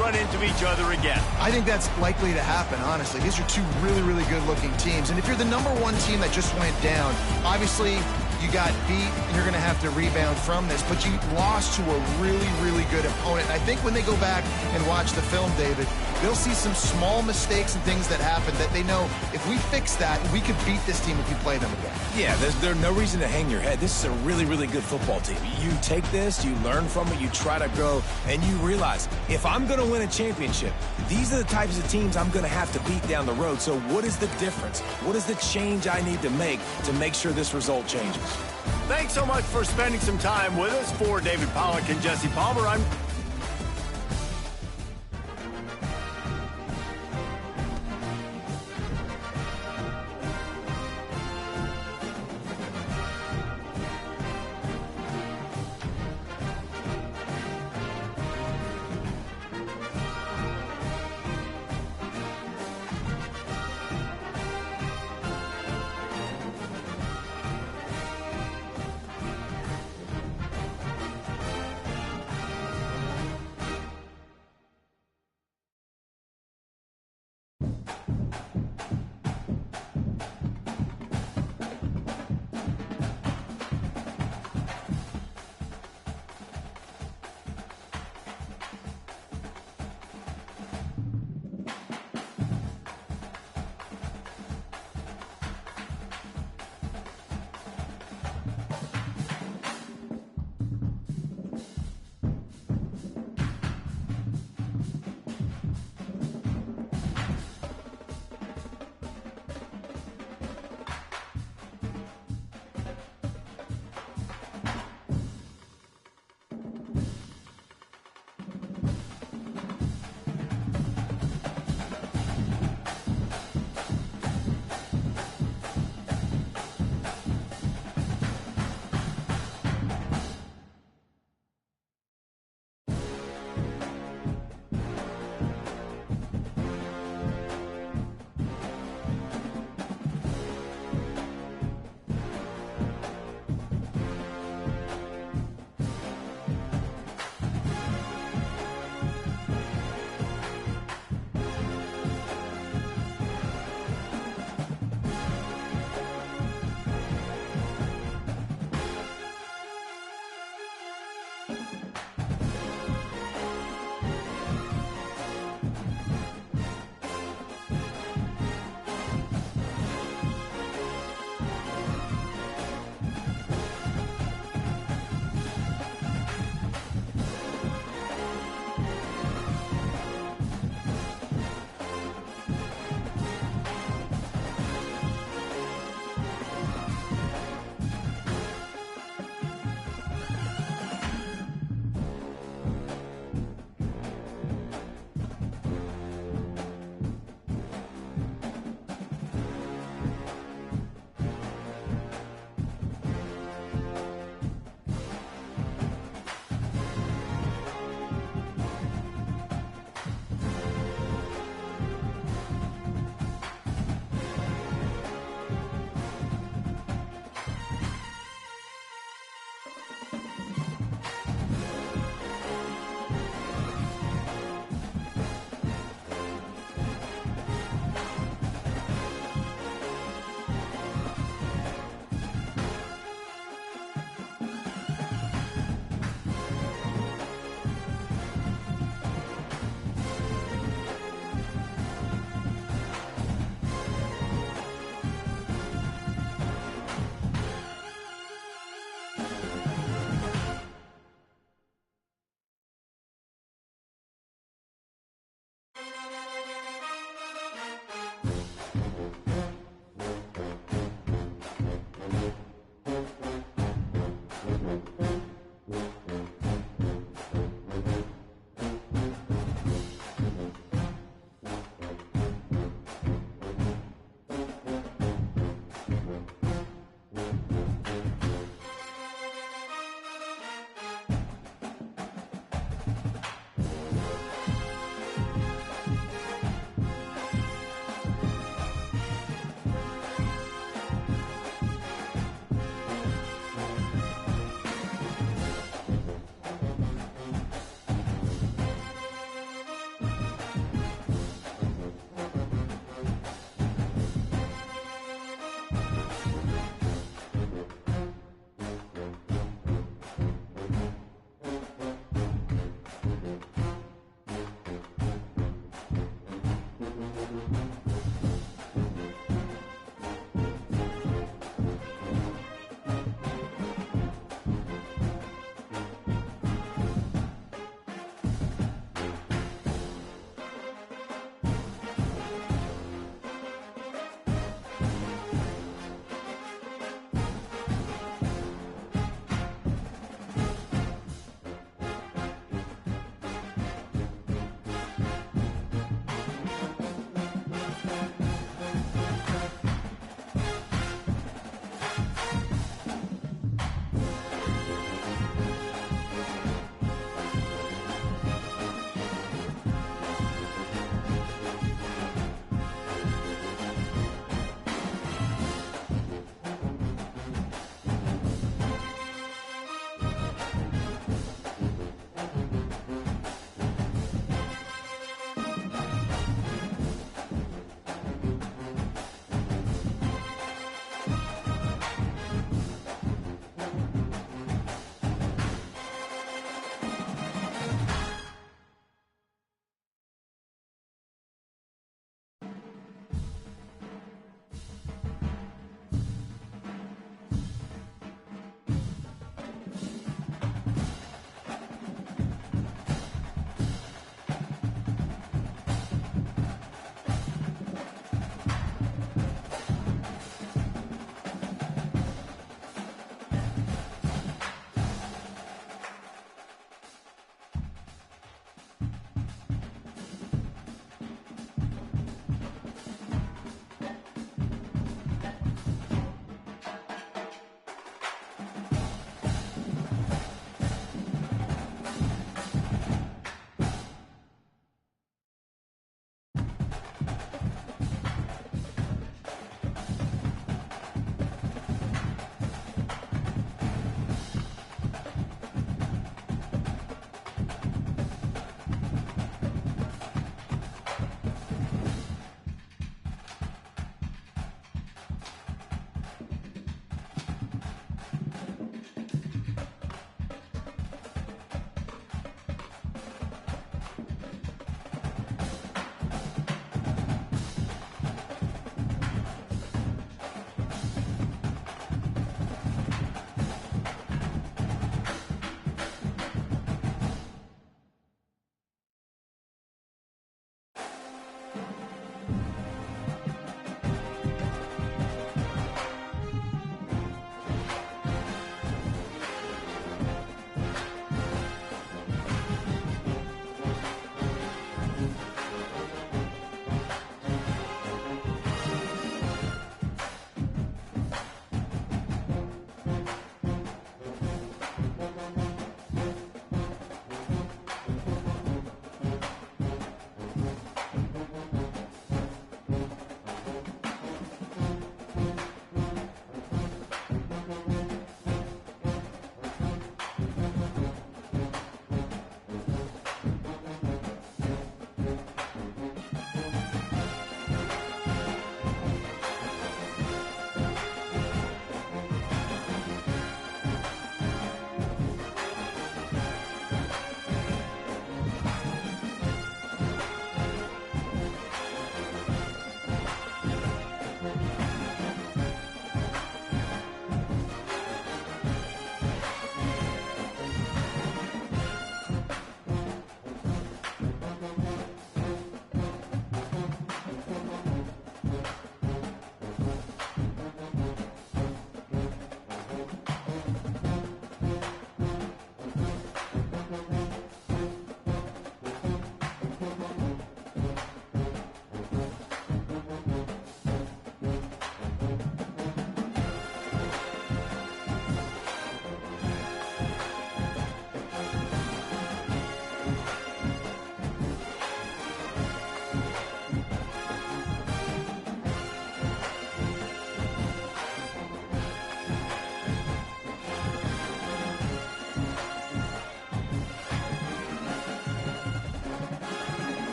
run into each other again. I think that's likely to happen, honestly. These are 2 really, really good-looking teams. And if you're the #1 team that just went down, obviously you got beat, and you're going to have to rebound from this. But you lost to a really, really good opponent. And I think when they go back and watch the film, David, they'll see some small mistakes and things that happen that they know if we fix that, we could beat this team if we play them again. Yeah, there's no reason to hang your head. This is a really, really good football team. You take this, you learn from it, you try to grow, and you realize, if I'm going to win a championship, these are the types of teams I'm going to have to beat down the road. So what is the difference? What is the change I need to make sure this result changes? Thanks so much for spending some time with us. For David Pollack and Jesse Palmer, I'm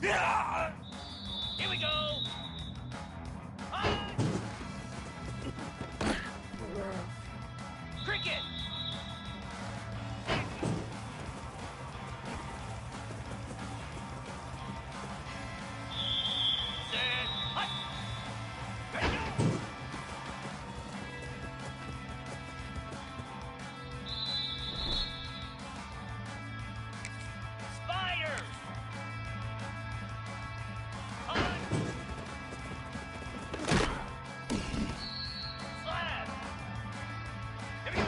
Here we go. Cricket. Set. Hut. Ready, go. Spider. Hunt. Slap. Here we go.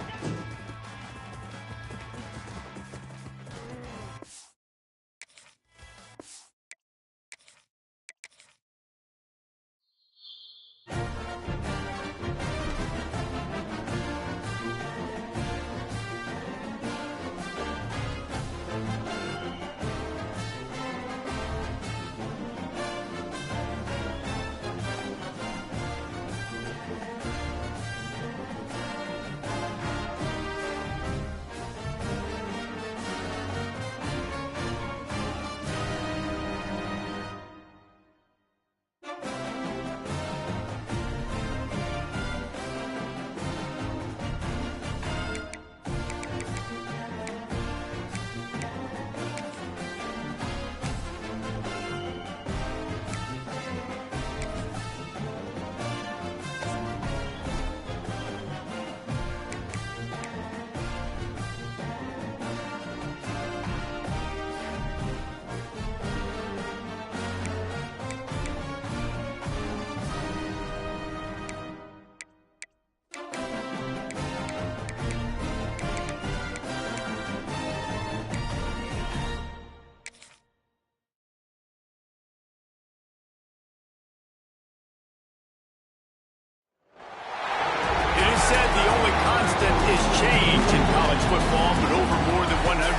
It is said the only constant is change in college football, but over more than 150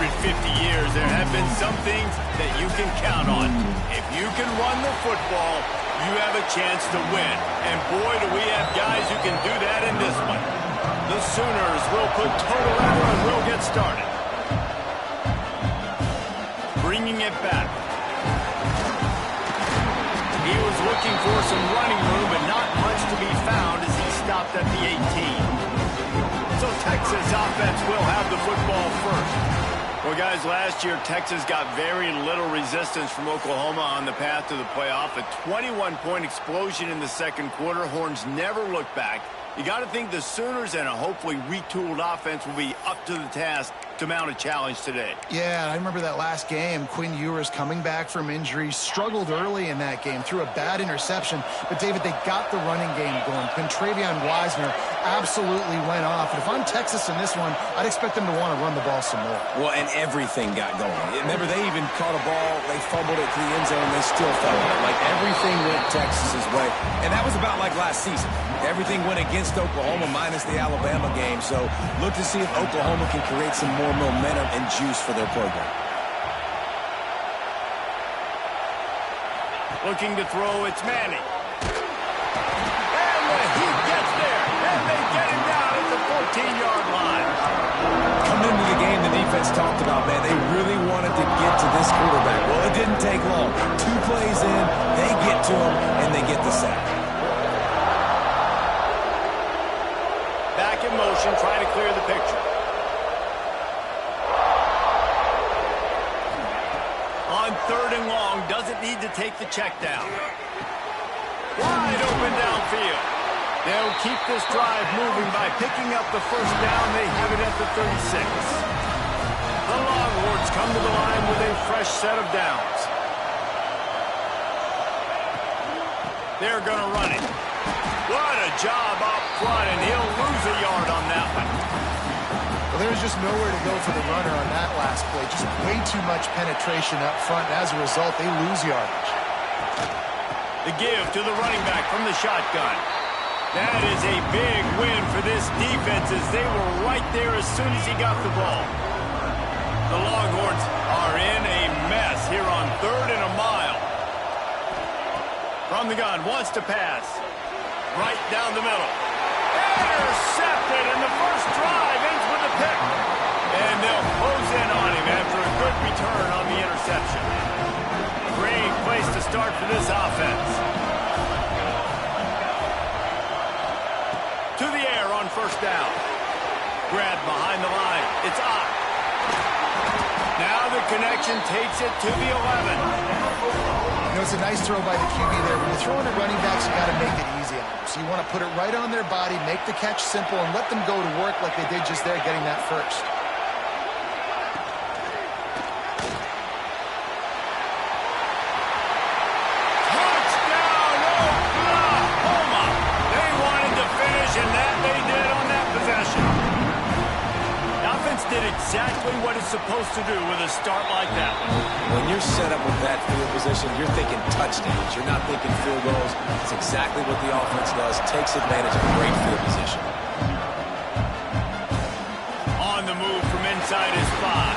years, there have been some things that you can count on. If you can run the football, you have a chance to win. And boy, do we have guys who can do that in this one. The Sooners will put total level and will get started. Bringing it back. He was looking for some running room, but not much to be found as he stopped at the 18. So Texas offense will have the football first. Well, guys, last year Texas got very little resistance from Oklahoma on the path to the playoff. A 21-point explosion in the second quarter. Horns never looked back. You got to think the Sooners and a hopefully retooled offense will be up to the task to mount a challenge today. Yeah, I remember that last game. Quinn Ewers coming back from injury, struggled early in that game, threw a bad interception. But, David, they got the running game going. Travion Wisener absolutely went off. And if I'm Texas in this one, I'd expect them to want to run the ball some more. Well, and everything got going. Remember, they even caught a ball. They fumbled it to the end zone. They still fell on it. Like, everything went Texas's way. And that was about like last season. Everything went against Oklahoma minus the Alabama game. So look to see if Oklahoma can create some more momentum and juice for their program. Looking to throw, it's Manning. And he gets there. And they get him down at the 14-yard line. Coming into the game, the defense talked about, man, they really wanted to get to this quarterback. Well, it didn't take long. 2 plays in, they get to him, and they get the sack. Back in motion, trying to clear the picture. On 3rd and long, doesn't need to take the check down. Wide open downfield. They'll keep this drive moving by picking up the first down. They have it at the 36. The Longhorns come to the line with a fresh set of downs. They're going to run it. What a job up front, and he'll lose a yard on that one. Well, there's just nowhere to go for the runner on that last play. Just way too much penetration up front. And as a result, they lose yardage. The give to the running back from the shotgun. That is a big win for this defense as they were right there as soon as he got the ball. The Longhorns are in a mess here on 3rd and a mile. From the gun, wants to pass. Right down the middle. Intercepted, and the first drive ends with a pick. And they'll close in on him after a good quick return on the interception. Great place to start for this offense. To the air on first down. Grabbed behind the line. It's up. Now the connection takes it to the 11. You know, it's a nice throw by the QB there. When you're throwing at running backs, you got to make it easy on them. So you want to put it right on their body, make the catch simple, and let them go to work like they did just there, getting that first. Touchdown, Oklahoma! They wanted to finish, and that they did on that possession. The offense did exactly what it's supposed to do with a start like that one. When you're set up with that field position, you're thinking touchdowns. You're not thinking field goals. It's exactly what the offense does. Takes advantage of great field position. On the move from inside his 5.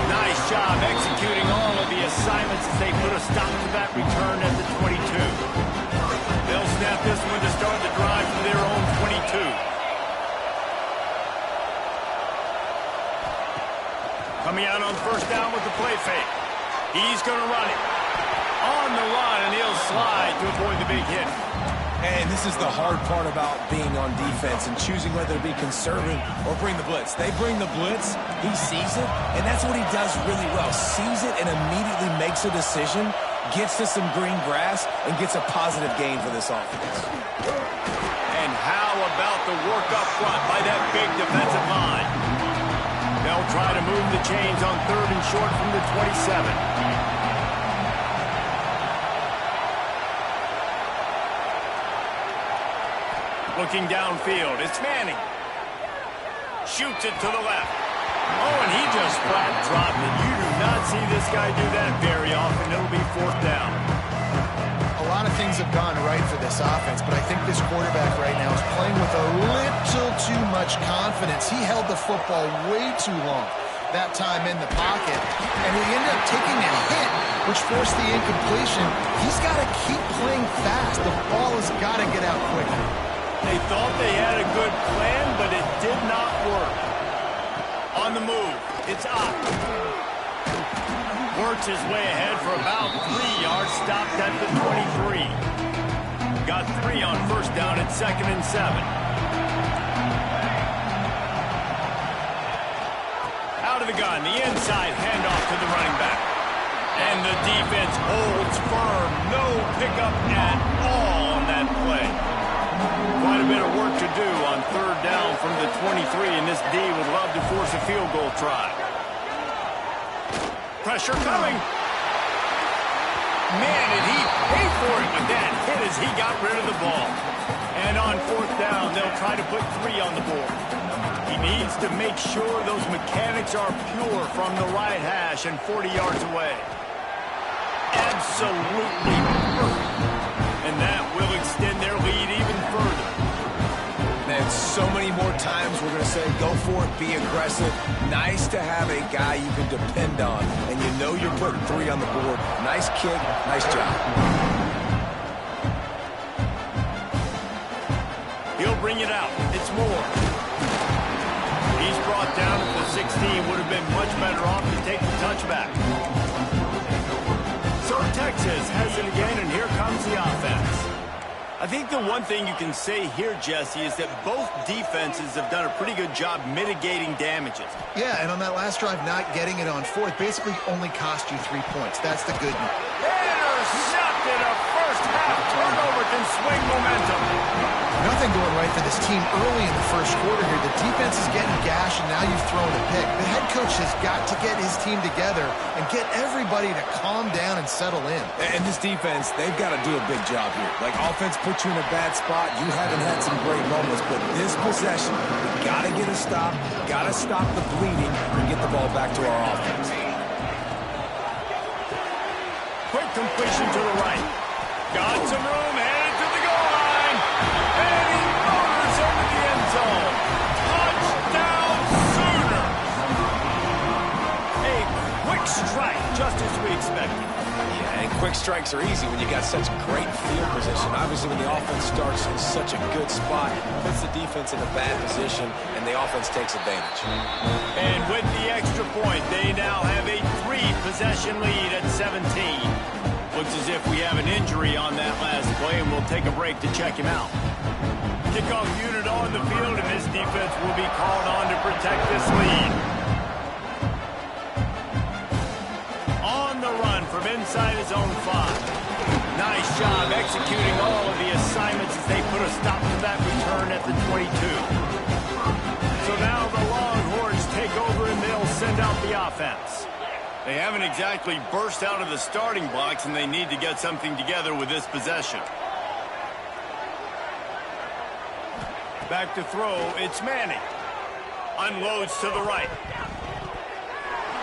Nice job executing all of the assignments as they put a stop to that return at the 22. They'll snap this one to start the drive from their own 22. Coming out on first down with the play fake. He's going to run it. On the run, and he'll slide to avoid the big hit. And this is the hard part about being on defense and choosing whether to be conservative or bring the blitz. They bring the blitz, he sees it, and that's what he does really well. Sees it and immediately makes a decision, gets to some green grass, and gets a positive gain for this offense. And how about the work up front by that big defensive line? They'll try to move the chains on 3rd and short from the 27. Looking downfield, it's Manning. Shoots it to the left. Oh, and he just flat dropped it. You do not see this guy do that very often. It'll be 4th down. A lot of things have gone right for this offense, but I think this quarterback right now is playing with a little too much confidence. He held the football way too long that time in the pocket, and he ended up taking a hit, which forced the incompletion. He's got to keep playing fast. The ball has got to get out quicker. They thought they had a good plan, but it did not work. On the move, it's up. Works his way ahead for about 3 yards, stopped at the 23. Got 3 on first down at 2nd and 7. Out of the gun, the inside handoff to the running back. And the defense holds firm. No pickup at all on that play. Quite a bit of work to do on 3rd down from the 23, and this D would love to force a field goal try. Pressure coming. Man, did he pay for it with that hit as he got rid of the ball. And on 4th down, they'll try to put 3 on the board. He needs to make sure those mechanics are pure from the right hash and 40 yards away. Absolutely perfect. And that will extend their lead even further. And so many more times we're going to say, go for it, be aggressive. Nice to have a guy you can depend on, and you know you're putting 3 on the board. Nice kick, nice job. He'll bring it out. It's Moore. He's brought down at the 16. Would have been much better off to take the touchback. So Texas has it again, and here comes the offense. I think the one thing you can say here, Jesse, is that both defenses have done a pretty good job mitigating damages. Yeah, and on that last drive, not getting it on 4th basically only cost you 3 points. That's the good news. Intercepted. A first-half turnover can swing momentum. Nothing going right for this team early in the first quarter here. The defense is getting gashed, and now you've thrown a pick. The head coach has got to get his team together and get everybody to calm down and settle in. And this defense, they've got to do a big job here. Like, offense puts you in a bad spot. You haven't had some great moments, but this possession, we got to get a stop, got to stop the bleeding, and get the ball back to our offense. Quick completion to the right. Got some room, headed to the goal line. And he motors into the end zone. Touchdown Sooners. A quick strike, just as we expected. Yeah, Yeah, and quick strikes are easy when you got such great field position. Obviously, when the offense starts in such a good spot, it puts the defense in a bad position, and the offense takes advantage. And with the extra point, they now have a 3-possession lead at 17. Looks as if we have an injury on that last play, and we'll take a break to check him out. Kickoff unit on the field, and this defense will be called on to protect this lead. On the run from inside his own 5. Nice job executing all of the assignments as they put a stop to that return at the 22. So now the Longhorns take over and they'll send out the offense. They haven't exactly burst out of the starting blocks, and they need to get something together with this possession. Back to throw, it's Manning. Unloads to the right.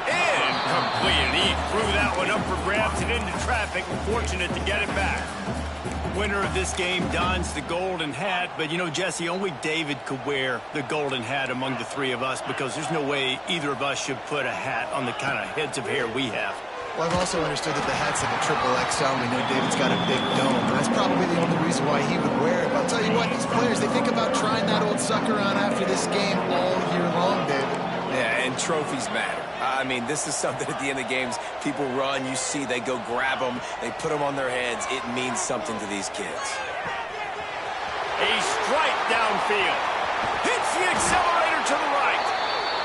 Incomplete. He threw that one up for grabs and into traffic. Fortunate to get it back. Winner of this game dons the golden hat, but you know, Jesse, only David could wear the golden hat among the three of us because there's no way either of us should put a hat on the kind of heads of hair we have. Well, I've also understood that the hat's like a triple XL. We know David's got a big dome. That's probably the only reason why he would wear it. But I'll tell you what, these players, they think about trying that old sucker on after this game all year long, David. Yeah, and trophies matter. I mean, this is something at the end of games. People run, you see, they go grab them, they put them on their heads. It means something to these kids. A strike downfield. Hits the accelerator to the right.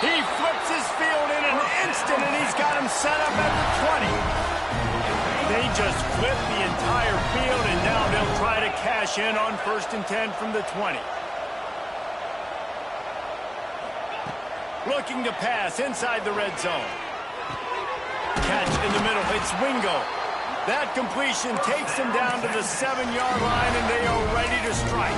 He flips his field in an instant, and he's got him set up at the 20. They just flipped the entire field, and now they'll try to cash in on 1st and 10 from the 20. Looking to pass inside the red zone. Catch in the middle. It's Wingo. That completion takes them down to the 7-yard line, and they are ready to strike.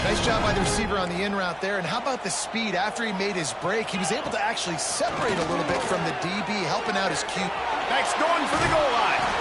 Nice job by the receiver on the in route there. And how about the speed? After he made his break, he was able to actually separate a little bit from the DB, helping out his Q. Next going for the goal line.